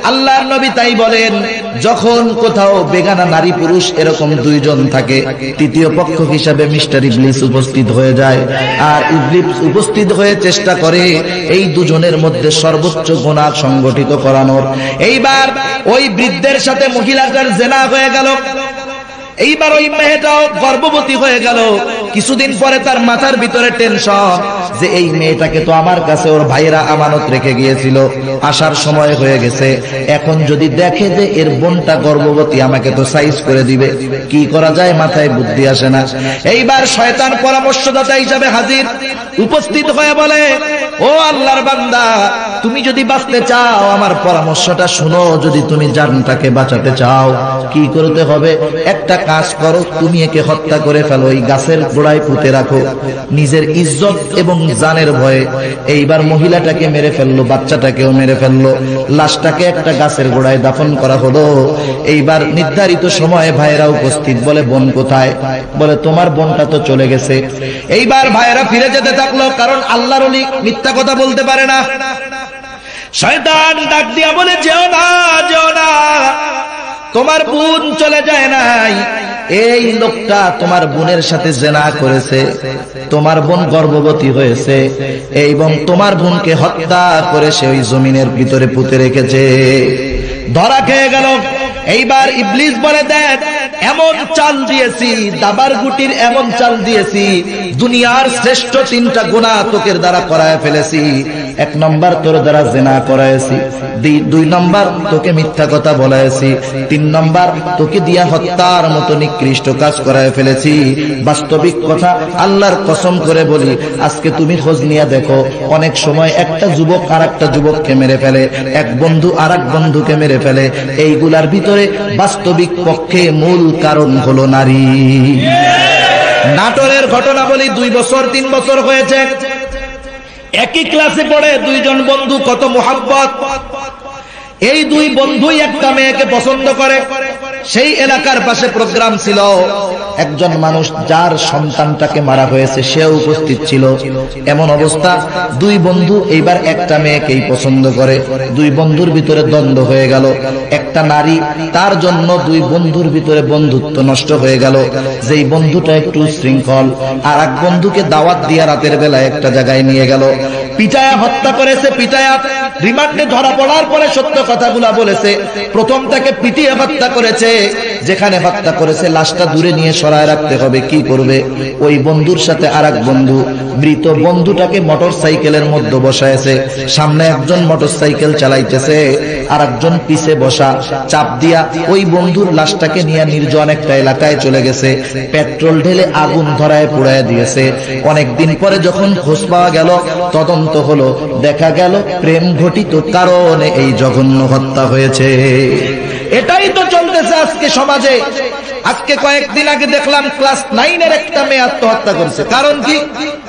আল্লাহর নবী তাই বলেন, যখন কোথাও বেগানা নারী পুরুষ এরকম দুইজন থাকে, তৃতীয় পক্ষ হিসাবে মিস্টার ইবলিস উপস্থিত হয়ে যায়। আর ইবলিস উপস্থিত হয়ে চেষ্টা করে এই দুজনের মধ্যে সর্বোচ্চ গুনাহ সংগঠিত করানোর। এইবার ওই বৃদ্ধের সাথে মহিলাটার জিনা হয়ে গেল। এইবার ওই মেয়েটাও গর্ভবতী হয়ে গেল। কিছুদিন পরে তার মাথার ভিতরে টেনশন যে এই মেয়েটাকে তো আমার কাছে ওর ভাইরা আমানত রেখে গিয়েছিল, আসার সময় হয়ে গেছে, এখন যদি দেখে যে এর বোনটা গর্ভবতী, আমাকে তো সাইজ করে দিবে, কি করা যায়, মাথায় বুদ্ধি আসে না। এইবার শয়তান পরামর্শদাতা হিসাবে হাজির, উপস্থিত হয়ে বলে, ও আল্লাহর বান্দা, তুমি যদি বাঁচতে চাও আমার পরামর্শটা শুনো। যদি তুমি জানটাকে বাঁচাতে চাও, কি করতে হবে? একটা কাজ করো, তুমি একে হত্যা করে ফেলো, এই গাছের গোড়ায় পুঁতে রাখো, নিজের ইজ্জত এবং জানের ভয়ে। এইবার মহিলাটাকে মেরে ফেললো, বাচ্চাটাকেও মেরে ফেললো, লাশটাকে একটা গাছের গোড়ায় দাফন করা হলো। এইবার নির্ধারিত সময়ে ভাইয়েরা উপস্থিত। বলে, বোন কোথায়? বলে, তোমার বোনটা তো চলে গেছে। এইবার ভাইয়েরা ফিরে যেতে থাকলো, কারণ আল্লাহর ওলি মিথ্যা কথা বলতে পারে না। শয়তান ডাক দিয়া বলে, যেও না, যেও না, তোমার বোন চলে যায় নাই, এই লোকটা তোমার বোনের সাথে জিনা করেছে, তোমার বোন গর্ভবতী হয়েছে এবং তোমার বোনকে হত্যা করে সে ওই জমিনের ভিতরে পুঁতে রেখেছে। ধরা খেয়ে গেল। এইবার ইবলিস বলে, দেখ, এমন চাল দিয়েছি, দাবার গুটির এমন চাল দিয়েছি, দুনিয়ার শ্রেষ্ঠ 3টা গুনাহ তোকের দ্বারা করায় ফেলেছি। 1 নম্বর তোর দ্বারা জিনা করাইছি, 2 নম্বর তোকে মিথ্যা কথা বলাইছি, 3 নম্বর তোকে দিয়া হত্যার মতো নিকৃষ্ট কাজ করায় ফেলেছি। বাস্তবিক কথা, আল্লাহর কসম করে বলি, আজকে তুমি খোঁজ নিয়ে দেখো, অনেক সময় একটা যুবক আর একটা যুবককে মেরে ফেলে, এক বন্ধু আর এক বন্ধুকে মেরে ফেলে। এইগুলার ভিতরে বাস্তবিক পক্ষে মূল কারণ হলো নারী। নাটোরের ঘটনা বলি, 2 বছর 3 বছর হয়েছে, একই ক্লাসে পড়ে 2 জন বন্ধু, কত মোহাব্বত। এই 2 বন্ধুই একটা মেয়েকে পছন্দ করে। সেই এলাকার পাশে প্রোগ্রাম ছিল, একজন মানুষ যার সন্তানটাকে মারা হয়েছে সেও উপস্থিত ছিল। এমন অবস্থা, দুই বন্ধু এইবার একটা মেয়েকেই পছন্দ করে, দুই বন্ধুর ভিতরে দ্বন্দ্ব হয়ে গেল। একটা নারী, তার জন্য দুই বন্ধুর ভিতরে বন্ধুত্ব নষ্ট হয়ে গেল। যেই বন্ধুটা একটু শৃঙ্খল, আর এক বন্ধুকে দাওয়াত দিয়ে রাতের বেলায় একটা জায়গায় নিয়ে গেল, পিটায়া হত্যা করেছে। পিটায়া রিমান্ডে ধরা পড়ার পরে সত্য কথাগুলা বলেছে। প্রথম তাকে পিটিয়ে হত্যা করেছে, যেখানে হত্যা করেছে লাশটা দূরে নিয়ে সরায় রাখতে হবে। কি করবে? ওই বন্ধুর সাথে আর এক বন্ধু মৃত বন্ধুটাকে মোটর সাইকেলের মধ্যে বসায়েছে। সামনে একজন মোটর সাইকেল চালাইতেছে, আর একজন পিছে বসা। চাপ দিয়া ওই বন্ধুর লাশটাকে নিয়ে নির্জন একটা এলাকায় চলে গেছে, পেট্রোল ঢেলে আগুন ধরায় পুড়ায় দিয়েছে। অনেকদিন পরে যখন খোঁজ পাওয়া গেল, তদন্ত হলো, দেখা গেল প্রেম ঘটিত কারণে এই জঘন্য হত্যা হয়েছে। এটাই তো চলতেছে আজকে সমাজে। আজকে কয়েকদিন আগে দেখলাম ক্লাস 9-এর একটা মেয়ে আত্মহত্যা করছে। কারণ কি?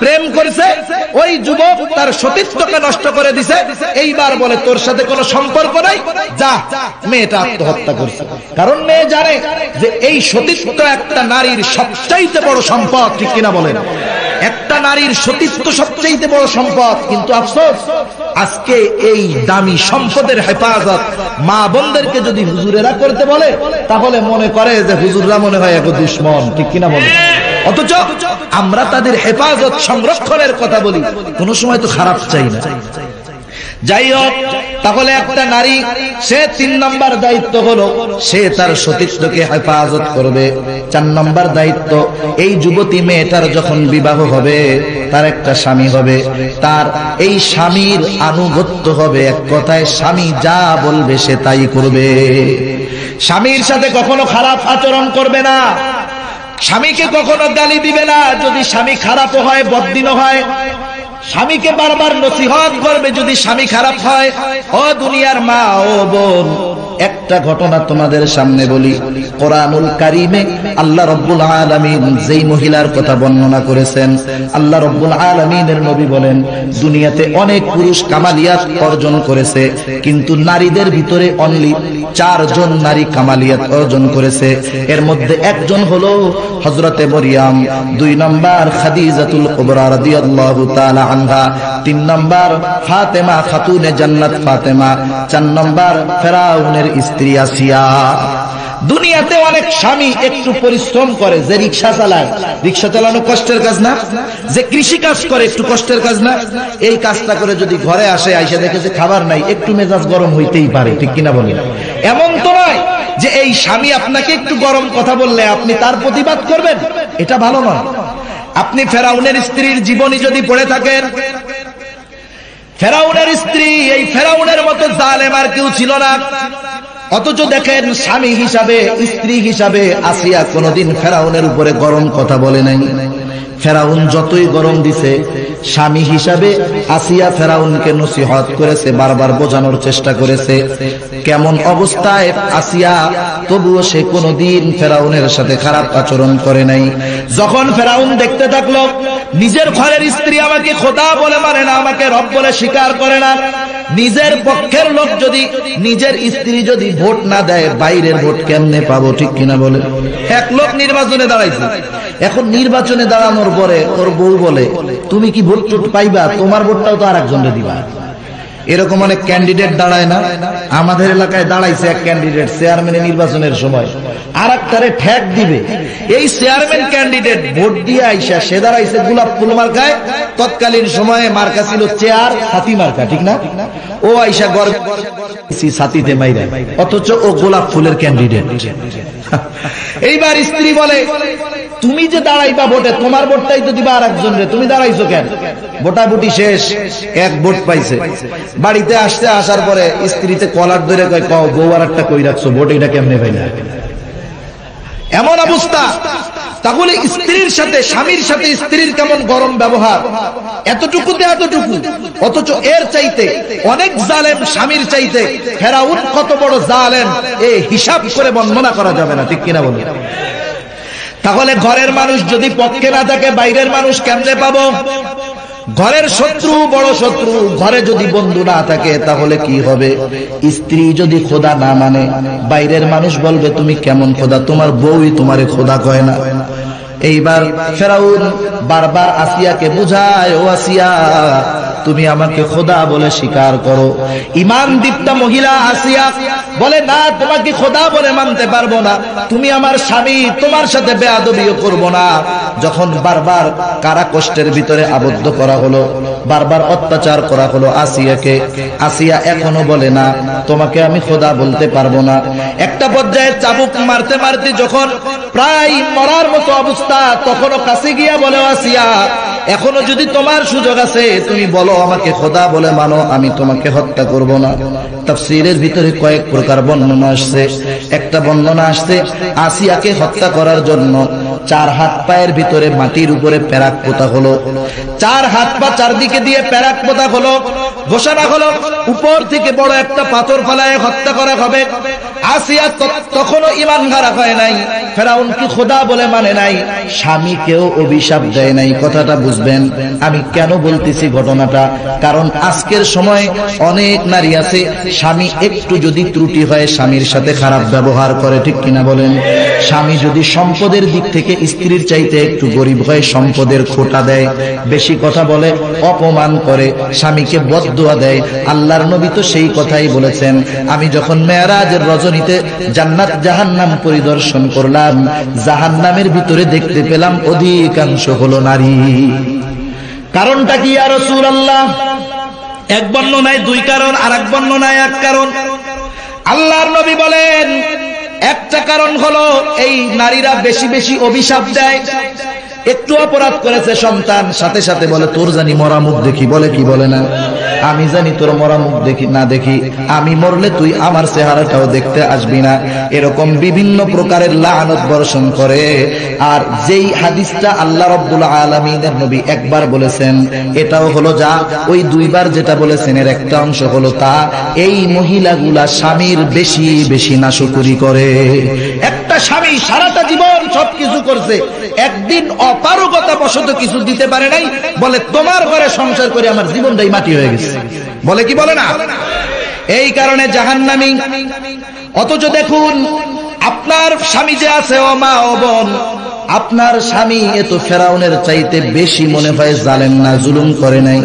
প্রেম করছে, ওই যুবক তার সতীত্বকে নষ্ট করে দিছে। এইবার বলে তোর সাথে কোনো সম্পর্ক নাই, যা। মেয়েটা আত্মহত্যা করছে, কারণ মেয়ে জানে যে এই সতীত্ব একটা নারীর সবচাইতে বড় সম্পদ। ঠিক কিনা বলেন? একটা নারীর সতীত্ব সবচাইতে বড় সম্পদ। কিন্তু আফসোস, আজকে এই দামি সম্পদের হেফাজত মা বোনদেরকে যদি হুজুরেরা করতে বলে, তাহলে মনে করে যে হুজুররা মনে হয় এক দুশ্মন। ঠিক কিনা বলে? অথচ আমরা তাদের হেফাজত সংরক্ষণের কথা বলি, কোন সময় তো খারাপ চাই না। যাই হোক, তাহলে একটা নারী, সে 3 নম্বর দায়িত্ব হলো সে তার সতীত্বকে হেফাজত করবে। 4 নম্বর দায়িত্ব, এই যুবতী মেয়েটার যখন বিবাহ হবে, তার একটা স্বামী হবে, তার এই স্বামীর আনুগত্য হবে। এক কথায় স্বামী যা বলবে সে তাই করবে। স্বামীর সাথে কখনো খারাপ আচরণ করবে না, স্বামীকে কখনো গালি দিবে না। যদি স্বামী খারাপও হয়, বদ্দিনও হয়, স্বামীকে বারবার নসিহত করবে যদি স্বামী খারাপ হয়। ও দুনিয়ার মা ও বোন, একটা ঘটনা তোমাদের সামনে বলি। কোরআনুল কারীমে আল্লাহ রাব্বুল আলামিন যেই মহিলার কথা বর্ণনা করেছেন, আল্লাহ রাব্বুল আলামিনের নবী বলেন, দুনিয়াতে অনেক পুরুষ কামালিয়াত অর্জন করেছে, কিন্তু নারীদের ভিতরে অনলি 4 জন নারী কামালিয়াত অর্জন করেছে। এর মধ্যে একজন হলো হযরতে মরিয়ম, 2 নম্বর খাদিজাতুল কুবরা রাদিয়াল্লাহু তাআলা আনহা, 3 নম্বর ফাতেমা খাতুনে জান্নাত ফাতেমা, 4 নম্বর ফেরাউনের স্ত্রী আসিয়া। দুনিয়াতে অনেক স্বামী একটু পরিশ্রম করে, যে রিকশা চালায়, রিকশা চালানো কষ্টের কাজ না? যে কৃষি কাজ করে একটু কষ্টের কাজ না? এই কাজটা করে যদি ঘরে আসে, আইসা দেখে যে খাবার নাই, একটু মেজাজ গরম হইতেই পারে। ঠিক কিনা বলেন? এমন তো নয় যে এই স্বামী আপনাকে একটু গরম কথা বললে আপনি তার প্রতিবাদ করবেন, এটা ভালো নয়। আপনি ফেরাউনের স্ত্রীর জীবনী যদি পড়ে থাকেন, ফেরাউনের স্ত্রী, এই ফেরাউনের মতো জালেম আর কেউ ছিল না। অথচ দেখেন, স্বামী হিসাবে, স্ত্রী হিসাবে আসিয়া কোনদিন ফেরাউনের উপরে গরম কথা বলে নাই। ফেরাউন যতই গরম দিছে, স্বামী হিসাবে আসিয়া ফেরাউনকে নসিহত করেছে, বারবার বোঝানোর চেষ্টা করেছে। কেমন অবস্থায় আসিয়া, তবুও সে কোনদিন ফেরাউনের সাথে খারাপ আচরণ করে নাই। যখন ফেরাউন দেখতে থাকলো নিজের ঘরের স্ত্রী আমাকে খোদা বলে মানে না, আমাকে রব বলে স্বীকার করে না, নিজের পক্ষের লোক যদি, নিজের স্ত্রী যদি ভোট না দেয়, বাইরের ভোট কেমনে পাবো? ঠিক কিনা বলে? এক লোক নির্বাচনে দাঁড়াইছে, এখন নির্বাচনে দাঁড়ানোর পরে ওর বউ বলে, তুমি কি ভোট টোট পাইবা? তোমার ভোটটাও তো আর একজনে দিবা। এরকম অনেক ক্যান্ডিডেট দাঁড়ায় না? আমাদের এলাকায় দাঁড়াইছে এক ক্যান্ডিডেট চেয়ারম্যানের নির্বাচনের সময়, আর একটারে ঠেক দিবে। এই চেয়ারম্যান ক্যান্ডিডেট ভোট দিয়ে আইসা সে দাঁড়াইছে গোলাপ ফুল মার্কায়। তৎকালীন সময়ে মার্কা ছিল চেয়ার ছাতি মার্কা, ঠিক না? ও আইসা ছাতিতে মাইরা, অথচ ও গোলাপ ফুলের ক্যান্ডিডেট। এইবার স্ত্রী বলে, তুমি যে দাঁড়াইবা ভোটে, তোমার ভোটটাই তো দিবা আর একজন রে, তুমি দাঁড়াইছো কেন? ভোটাভুটি শেষ, 1 ভোট পাইছে। বাড়িতে আসার পরে স্ত্রীতে কলার ধরে কয়, কও বউ আর একটা কই রাখছো, ভোট এটা কেমনে পাইলা? এমন অবস্থা। তাহলে স্ত্রীর সাথে, স্বামীর সাথে স্ত্রীর কেমন গরম ব্যবহার, এতটুকুতে এতটুকু। অথচ এর চাইতে অনেক জালেম স্বামীর চাইতে ফেরাউন কত বড় জালেম, এই হিসাব করে বর্ণনা করা যাবে না। ঠিক কিনা বলে? তাহলে ঘরের মানুষ যদি পক্ষে না থাকে, বাইরের মানুষ কেমনে পাবো? ঘরের শত্রু বড় শত্রু, ঘরে যদি বন্ধু না থাকে তাহলে কি হবে? স্ত্রী যদি খোদা না মানে, বাইরের মানুষ বলবে তুমি কেমন খোদা, তোমার বউই তোমারে খোদা কয় না। এইবার ফেরাউন বারবার আসিয়াকে বুঝায়, ও আসিয়া তুমি আমাকে খোদা বলে স্বীকার করো। ঈমান দীপ্তা মহিলা আসিয়া বলে, না, তোমাকে খোদা বলে মানতে পারবো না, তুমি আমার স্বামী, তোমার সাথে বেয়াদবিও করব না। যখন বারবার কারা কষ্টের ভিতরে আবদ্ধ করা হলো, বারবার অত্যাচার করা হলো আসিয়াকে, আসিয়া এখনো বলে না তোমাকে আমি খোদা বলতে পারবো না। একটা পর্যায়ে চাবুক মারতে মারতে যখন প্রায় মরার মতো অবস্থা, তখনও কাছে গিয়া বলে, আসিয়া এখনো যদি তোমার সুযোগ আছে তুমি বলো আমাকে খোদা বলে মানো, আমি তোমাকে হত্যা করব না। তাফসীরের ভিতরে কয়েক প্রকার বর্ণনা আসছে। একটা বর্ণনা আসছে আসিয়াকে হত্যা করার জন্য 4 হাত পায়ের ভিতরে মাটির উপরে প্যারাক পোতা হলো, 4 হাত পা চারদিকে দিয়ে প্যারাক পোতা হলো, ঘোষণা হলো উপর থেকে বড় একটা পাথর ফেলায় হত্যা করা হবে। আসিয়া তখনও ঈমান খারাপ হয় নাই, ফেরাউন কি খোদা বলে মানে নাই, স্বামীকেও অভিশাপ দেয় নাই। কথাটা বুঝবেন আমি কেন বলতেছি ঘটনাটা, কারণ আজকের সময় অনেক নারী আছে, স্বামী একটু যদি ত্রুটি হয় স্বামীর সাথে খারাপ ব্যবহার করে, ঠিক কিনা বলেন? স্বামী যদি সম্পদের দিক থেকে স্ত্রীর চাইতে একটু গরিব হয় সম্পদের খোটা দেয়, বেশি কথা বলে, অপমান করে, স্বামীকে বদদুয়া দেয়। আল্লাহর নবী তো সেই কথাই বলেছেন, আমি যখন মেরাজের রজনীতে জান্নাত জাহান্নাম পরিদর্শন করলাম, জাহান্নামের ভিতরে দেখতে পেলাম অধিকাংশ হলো নারী। কারণটা কি ইয়া রাসূলুল্লাহ? এক বর্ণনায় 2 কারণ, আর এক বর্ণনায় 1 কারণ। আল্লাহর নবী বলেন একটা কারণ হলো এই নারীরা বেশি বেশি অভিশাপ দেয়। একটু অপরাধ করেছে সন্তান, সাথে সাথে বলে তোর জানি মরা মুখ দেখি, বলে কি বলে না? আমি জানি তোর মরা মুখ দেখি না দেখি, আমি মরলে তুই আমার চেহারাটাও দেখতে আসবি না, এরকম বিভিন্ন প্রকারের লানত বর্ষণ করে। আর যেই হাদিসটা আল্লাহ রাব্বুল আলামিনের নবী একবার বলেছেন, এটাও হলো যা ওই 2 বার যেটা বলেছেন এর একটা অংশ হলো তা, এই মহিলাগুলা স্বামীর বেশি বেশি নাশকরি করে। একটা স্বামী সারাটা জীবন সবকিছু করছে, একদিন অপারগতা বশত কিছু দিতে পারে নাই, বলে তোমার ঘরে সংসার করে আমার জীবনটাই মাটি হয়ে গেছে, বলে কি বলে না? এই কারণে জাহান্নামী। অথচ দেখুন আপনার স্বামী যে আছে, ও মা ও বোন, আপনার স্বামী এত ফেরাউনের চাইতে বেশি মনে হয় জালেম না, জুলুম করে নাই,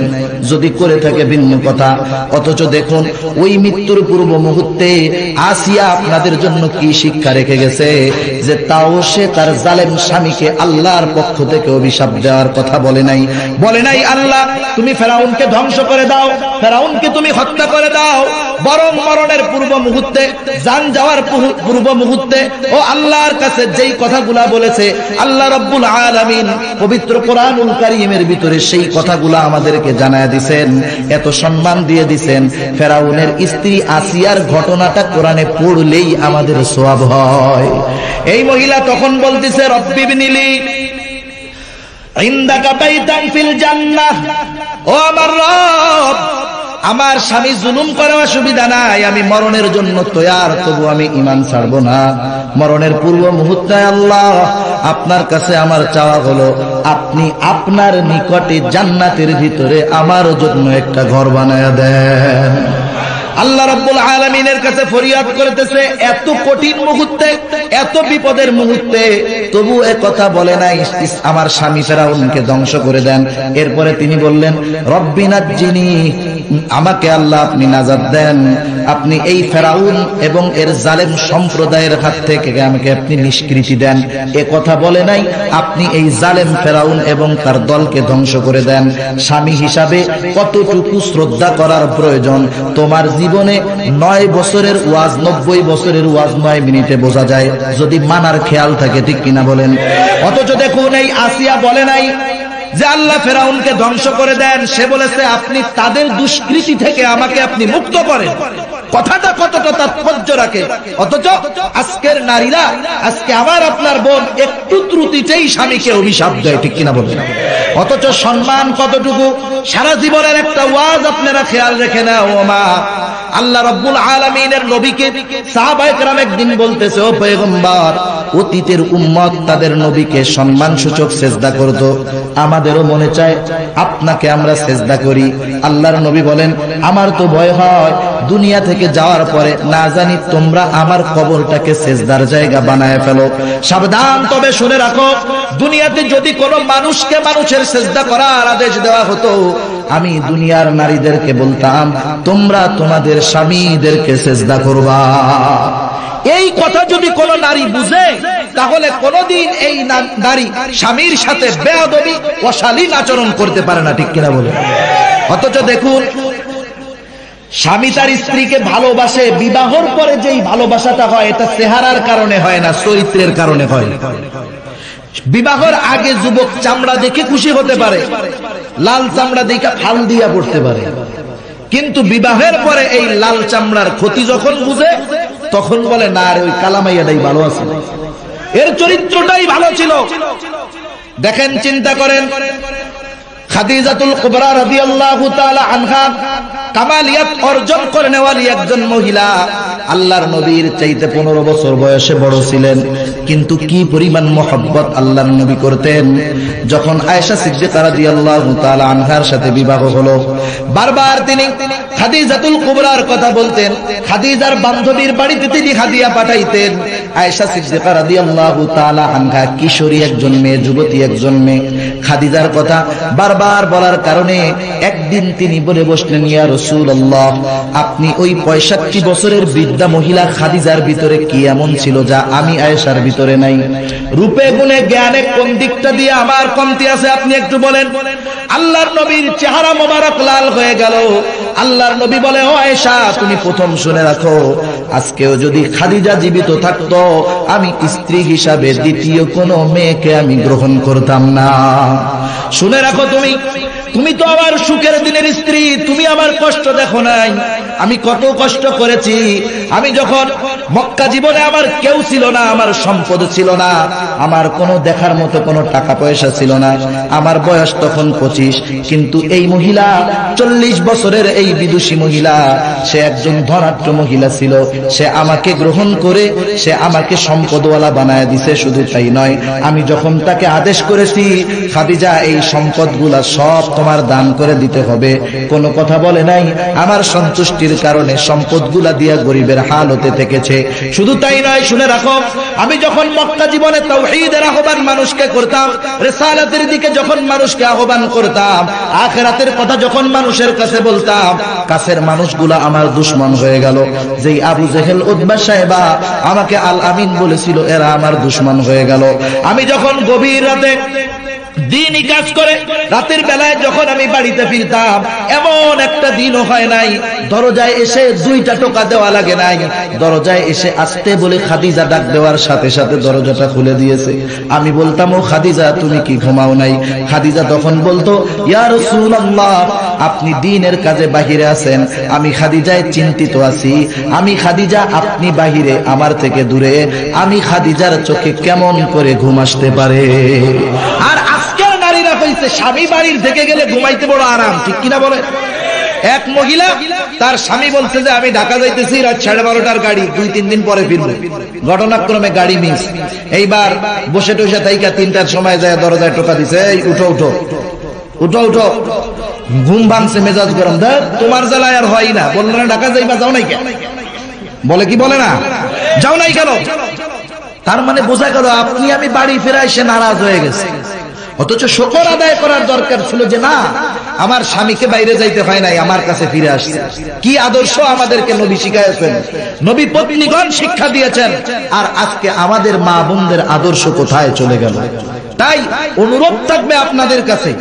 যদি করে থাকে ভিন্ন কথা। অথচ দেখুন ওই মৃত্যুর পূর্ব মুহূর্তে আসিয়া আপনাদের জন্য কি শিক্ষা রেখে গেছে, যে তাও সে তার জালেম স্বামীকে আল্লাহর পক্ষ থেকে অভিশাপ দেওয়ার কথা বলে নাই। বলে নাই আল্লাহ তুমি ফেরাউনকে ধ্বংস করে দাও, ফেরাউনকে তুমি হত্যা করে দাও, বরং মরণের পূর্ব মুহূর্তে, জান যাওয়ার পূর্ব মুহূর্তে ও আল্লাহর কাছে যেই কথাগুলা বলেছে আল্লাহ রাব্বুল আলামিন পবিত্র কোরআনুল কারীমের ভিতরে সেই কথাগুলা আমাদেরকে জানায়া দিবেন, এত সম্মান দিয়ে দিবেন। ফেরাউনের স্ত্রী আসিয়ার ঘটনাটা কোরআনে পড়লেই আমাদের সওয়াব হয়। এই মহিলা তখন বলতেছে রব্বি বিনিলি ইনদাকা বাইতান ফিল জান্নাহ, ও আমার রব, আমার স্বামী জুলুম করে অসুবিধা নাই, আমি মরণের জন্য তৈয়ার, তবু আমি ঈমান ছাড়বো না। মরণের পূর্ব মুহূর্তে আল্লাহ আপনার কাছে আমার চাওয়া হলো আপনি আপনার নিকটে জান্নাতের ভিতরে আমার জন্য একটা ঘর বানায়া দেন। আল্লাহ রাব্বুল আলামিনের কাছে ফরিয়াদ করতেছে এত কঠিন মুহূর্তে, এত বিপদের মুহূর্তে, তবু এ কথা বলে নাই আমার স্বামী ফেরাউনকে ধ্বংস করে দেন। এরপরে তিনি বললেন রব্বি নাজ্জিনি, আমাকে আল্লাহ আপনি নাজাত দেন, আপনি এই ফেরাউন এবং এর জালেম সম্প্রদায়ের হাত থেকে আমাকে আপনি নিষ্কৃতি দেন। এ কথা বলে নাই আপনি এই জালেম ফেরাউন এবং তার দলকে ধ্বংস করে দেন। স্বামী হিসাবে কতটুকু শ্রদ্ধা করার প্রয়োজন তোমার জীবনে 9 বছরের ওয়াজ, 90 বছরের ওয়াজ 9 মিনিটে বোঝা যায়, যদি মানার খেয়াল থাকে, ঠিক কিনা বলেন? অথচ দেখুন এই আসিয়া বলে নাই যে আল্লাহ ফেরাউনকে ধ্বংস করে দেন, সে বলেছে আপনি তাদের দুষ্কৃতি থেকে আমাকে আপনি মুক্ত করেন। কথাটা কতটা তাৎপর্য রাখে। অথচ আজকের নারীরা, আজকে আমার আপনার বোন একটু ত্রুটিতেই স্বামীকে অভিশাপ দেয়, ঠিক কিনা বলেন? অথচ সম্মান কতটুকু। সারা জীবনের একটা ওয়াজ আপনারা খেয়াল রেখে না, ও মা আল্লাহ রাব্বুল আলামিনের নবীকে সাহাবায়ে কেরাম একদিন বলতেছে, ও পয়গম্বর, অতীতের উম্মত তাদের নবীকে সম্মানসূচক সিজদা করত, আমাদেরও মনে চায় আপনাকে আমরা সিজদা করি। আল্লাহর নবী বলেন, আমার তো ভয় হয় দুনিয়া থেকে যাওয়ার পরে না জানি তোমরা আমার কবরটাকে সিজদার জায়গা বানায় ফেলো। সাবধান, তবে শুনে রাখো, দুনিয়াতে যদি কোনো মানুষকে মানুষের সিজদা করার আদেশ দেওয়া হতো, আমি দুনিয়ার নারীদেরকে বলতাম তোমরা তোমাদের স্বামীদেরকে সিজদা করবা। এই কথা যদি কোনো নারী বুঝে, তাহলে কোনোদিন এই নারী স্বামীর সাথে বেয়াদবি অশালীন আচরণ করতে পারে না, ঠিক কিনা বলে? অথচ দেখুন, স্বামী তার স্ত্রীকে ভালোবাসে, বিবাহর পরে যেই ভালোবাসাটা হয় এটা চেহারার কারণে হয় না, চরিত্রের কারণে হয়। বিবাহের আগে যুবক চামড়া দেখে খুশি হতে পারে, লাল চামড়া দেখে ফাল দিয়া পড়তে পারে, কিন্তু বিবাহের পরে এই লাল চামড়ার ক্ষতি যখন বুঝে তখন বলে না রে, ওই কালামাইয়াটাই ভালো আছে, এর চরিত্রটাই ভালো ছিল। দেখেন, চিন্তা করেন, খাদিজাতুল কুবরা রাদিয়াল্লাহু তাআলা আনহা কামালিয়াত অর্জন করে নেওয়ালি একজন মহিলা, আল্লাহর নবীর চাইতে 15 বছর বয়সে বড় ছিলেন, কিন্তু কি পরিমাণ মহব্বত আল্লাহর নবী করতেন। যখন আয়েশা সিদ্দিকা রাদিয়াল্লাহু তাআলা আনহার সাথে বিবাহ হলো, বারবার তিনি খাদিজাতুল কুবরার কথা বলতেন, খাদিজার বান্ধবীর বাড়িতে তিনি হাদিয়া পাঠাইতেন। আয়েশা সিদ্দিকা রাদিয়াল্লাহু তাআলা আনহা কিশোরী একজন মেয়ে, যুবতী একজন মেয়ে, খাদিজার কথা বারবার বলার কারণে একদিন তিনি বলে বসলেন, ইয়া রাসূলুল্লাহ, আপনি ওই 65 বছরের বৃদ্ধা মহিলা খাদিজার ভিতরে কি এমন ছিল যা আমি আয়েশার ভিতরে নাই? রূপে গুণে জ্ঞানে কোন দিকটা দিয়ে আমার কমতি আছে আপনি একটু বলেন। আল্লাহর নবীর চেহারা মোবারক লাল হয়ে গেল। আল্লাহর নবী বলে, ও আয়েশা, তুমি প্রথম শুনে রাখো, আজকেও যদি খাদিজা জীবিত থাকতো, আমি স্ত্রী হিসাবে দ্বিতীয় কোনো মেয়েকে আমি গ্রহণ করতাম না। শুনে রাখো, তুমি তো আমার সুখের দিনের স্ত্রী, তুমি আমার কষ্ট দেখো নাই, আমি কত কষ্ট করেছি। আমি যখন মক্কা জীবনে আমার কেউ ছিল না, আমার সম্পদ ছিল না, আমার কোনো দেখার মতো কোনো টাকা পয়সা ছিল না, আমার বয়স তখন 25, কিন্তু এই মহিলা 40 বছরের এই বিদুষী মহিলা, সে একজন ধনাঢ্য মহিলা ছিল, সে আমাকে গ্রহণ করে সে আমাকে সম্পদওয়ালা বানায় দিছে। শুধু তাই নয়, আমি যখন তাকে আদেশ করেছি, খাদিজা এই সম্পদগুলা সব তোমার দান করে দিতে হবে, কোনো কথা বলে নাই। আমার সন্তুষ্টির কারণে সম্পদগুলা দিয়া গরিবের হালতে থেকেছে। শুধু তাই নয়, শুনে রাখো, আমি যখন মক্কা জীবনে তাওহীদের আহ্বান মানুষকে করতাম, রিসালাতের দিকে যখন মানুষকে আহ্বান করতাম, আখিরাতের কথা যখন মানুষের কাছে বলতাম, কাছের মানুষগুলা আমার দুশমন হয়ে গেল। যেই আবু জেহেল, উতবা, সাইবা আমাকে আল আমিন বলেছিল, এরা আমার দুশমন হয়ে গেল। আমি যখন গভীর রাতে দিনই কাজ করে রাতের বেলায় যখন আমি বাড়িতে ফিরতাম, এমন একটা দিনও হয় নাই দরজায় এসে 2টা টোকা দেওয়া লাগে নাই। দরজায় এসে আসতে বলে খাদিজা ডাক দেওয়ার সাথে সাথে দরজাটা খুলে দিয়েছে। আমি বলতাম, ও খাদিজা, তুমি কি ঘুমাও নাই? খাদিজা তখন বলতো, ইয়া রাসূলুল্লাহ, আপনি দিনের কাজে বাহিরে আছেন, আমি খাদিজায় চিন্তিত আছি। আমি খাদিজা, আপনি বাহিরে, আমার থেকে দূরে, আমি খাদিজার চোখে কেমন করে ঘুম আসতে পারে? আর আজকের নারীরা কইছে স্বামী বাড়ির থেকে গেলে ঘুমাইতে বড় আরাম, ঠিক কিনা বলে? এক মহিলা, তার স্বামী বলছে যে আমি ঢাকা যাইতেছি, রাত 12:30টার গাড়ি, 2-3 দিন পরে ফিরবো। ঘটনাক্রমে গাড়ি মিস। এইবার বসে টসে থাইকা 3টার সময় যায় দরজায় টোকা দিছে, এই উঠো উঠো উঠো উঠো। ঘুম ভাঙছে, মেজাজ গরম, তোমার জ্বালায় আর হয় না। বললো না ঢাকা যাইবা, যাও নাই কেন? বলে কি বলে না, যাও নাই কেন? তার মানে বোঝা গেল আপনি আমি বাড়ি ফেরায় সে নারাজ হয়ে গেছে। অথচ শুকর আদায় করার দরকার ছিল যে না, আমার স্বামীকে বাইরে যাইতে হয় নাই, আমার কাছে ফিরে আসছে। কি আদর্শ আমাদেরকে নবী শিখাইছেন, নবী পত্নীগণ শিক্ষা দিয়েছেন। আর আজকে আমাদের মা বোনদের আদর্শ কোথায় চলে গেল? তাই অনুরোধ থাকবে আপনাদের কাছে,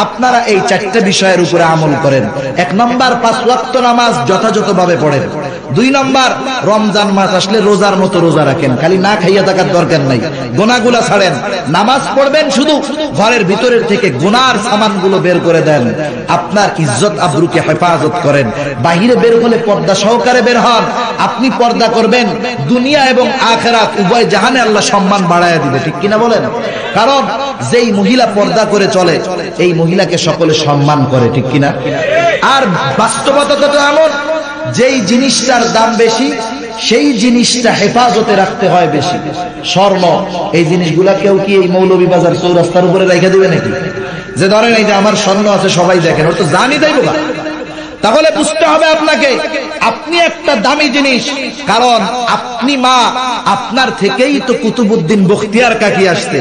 আপনারা এই 4টা বিষয়ের উপরে আমল করেন। 1 নম্বর, 5 ওয়াক্ত নামাজ যথাযথভাবে পড়েন। 2 নম্বর, রমজান মাস আসলে রোজার মতো রোজা রাখেন, খালি না খাইয়া থাকার দরকার নাই, গুনাহগুলা ছাড়েন। নামাজ পড়বেন, শুধু ঘরের ভিতরের থেকে গুনার সামানগুলো বের করে দেন। আপনার ইজ্জত আবরুকে হেফাজত করেন। বাহিরে বের হলে পর্দা সহকারে বের হন। আপনি পর্দা করবেন, দুনিয়া এবং আখিরাত উভয় জাহানে আল্লাহ সম্মান বাড়ায়া দিবে, ঠিক কিনা বলেন? কারণ যেই মহিলা পর্দা করে চলে, এই মহিলাকে সকলে সম্মান করে, ঠিক কিনা? আর বাস্তবতা তো এমন, যেই জিনিসটার দাম বেশি সেই জিনিসটা হেফাজতে রাখতে হয় বেশি। স্বর্ণ এই জিনিসগুলা কেউ কি এই মৌলভীবাজার চৌরাস্তার উপরে রেখে দিবে নাকি? যে ধরেন এই যে আমার স্বর্ণ আছে সবাই দেখেন, ওর তো জানি দেব না। তাহলে বুঝতে হবে আপনাকে, আপনি একটা দামি জিনিস, কারণ আপনি মা, আপনার থেকেই তো কুতুবউদ্দিন বখতিয়ার কাকি আসছে,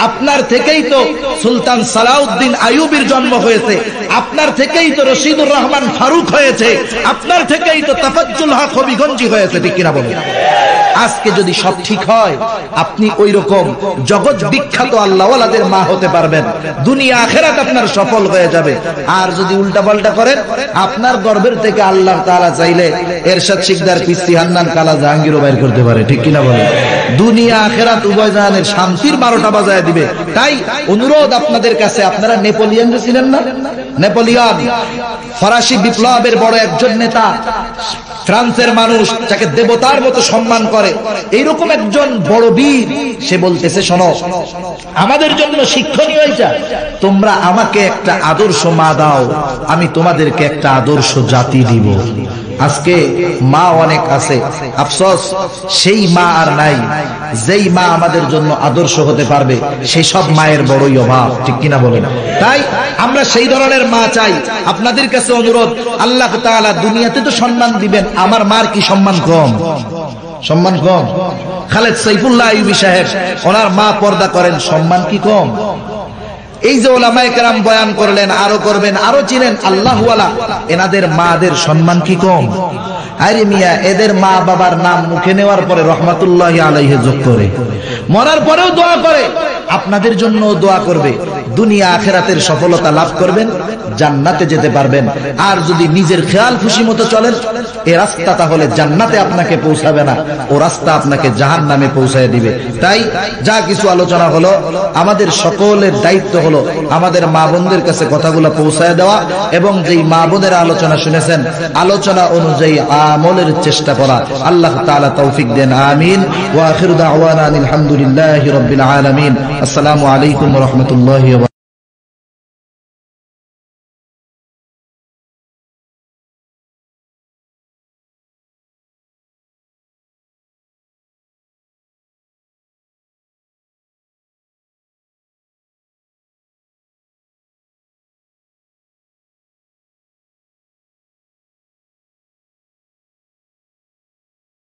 আপনার থেকেই তো সুলতান সালাউদ্দিন আইয়ুবীর জন্ম হয়েছে, আপনার থেকেই তো রশিদুর রহমান ফারুক হয়েছে, আপনার থেকেই তো তাফাজ্জুল হক হবিগঞ্জি হয়েছে, ঠিক কিনা বলেন? আজকে যদি সব ঠিক হয়, আপনি ওই রকম জগৎ বিখ্যাত আল্লাহওয়ালাদের মা হতে পারবেন, দুনিয়া আখিরাত আপনার সফল হয়ে যাবে। আর যদি উল্টা পাল্টা করেন, আপনার গর্ভের থেকে আল্লাহ তাআলা চাইলে এরশাদ শিকদার, পিস্তি হান্নান, কালা জাহাঙ্গীরও বাইর করতে পারে, ঠিক কিনা বলেন? দুনিয়া আখিরাত উভয় জাহানের শান্তির 12টা বাজায় দিবে। তাই অনুরোধ আপনাদের কাছে, আপনারা নেপোলিয়ন যে ছিলেন না, নেপোলিয়ন ফরাসি বিপ্লবের বড় একজন নেতা, ফ্রান্সের মানুষ যাকে দেবতার মতো সম্মান করে, এইরকম একজন বড় বীর, সে বলতেছে, শোনো, আমাদের জন্য শিক্ষণীয় এটা, তোমরা আমাকে একটা আদর্শ মা দাও, আমি তোমাদেরকে একটা আদর্শ জাতি দিব। আজকে মা অনেক আছে, আফসোস সেই মা আর নাই, যেই মা আমাদের জন্য আদর্শ হতে পারবে, সেই সব মায়ের বড়ই অভাব, ঠিক কিনা বলেন? তাই আমরা সেই ধরনের মা চাই। আপনাদের কাছে অনুরোধ, আল্লাহ তাআলা দুনিয়াতে তো সম্মান দিবেন, আমার মার কি সম্মান কম? সম্মান কম? খালেদ সাইফুল্লাহ আইয়ুবী সাহেব, ওনার মা পর্দা করেন, সম্মান কি কম? এই যে ওলামায়ে কেরাম বয়ান করলেন, আরো করবেন, আরো চিনেন আল্লাহওয়ালা, এনাদের মাদের সম্মান কি কম? আরে মিয়া, এদের মা বাবার নাম মুখে নেওয়ার পরে রহমাতুল্লাহি আলাইহি যোগ করে, মরার পরেও দোয়া করে, আপনাদের জন্য দোয়া করবে, দুনিয়া আখিরাতের সফলতা লাভ করবেন, জান্নাতে যেতে পারবেন। আর যদি নিজের খেয়াল খুশি মতো চলেন, এই রাস্তা তাহলে জান্নাতে আপনাকে পৌঁছাবে না, ও রাস্তা আপনাকে জাহান্নামে পৌঁছায় দিবে। তাই যা কিছু আলোচনা হলো, আমাদের সকলের দায়িত্ব হলো আমাদের মা বোনদের কাছে কথাগুলো পৌঁছায় দেওয়া, এবং যেই মা বোনের আলোচনা শুনেছেন, আলোচনা অনুযায়ী আমলের চেষ্টা করা। আল্লাহ তাআলা তৌফিক দেন, আমিন। ওয়া আখিরু দাওয়ানা আলহামদুলিল্লাহি রাব্বিল আলামিন। আসসালামু আলাইকুম ওয়া রাহমাতুল্লাহি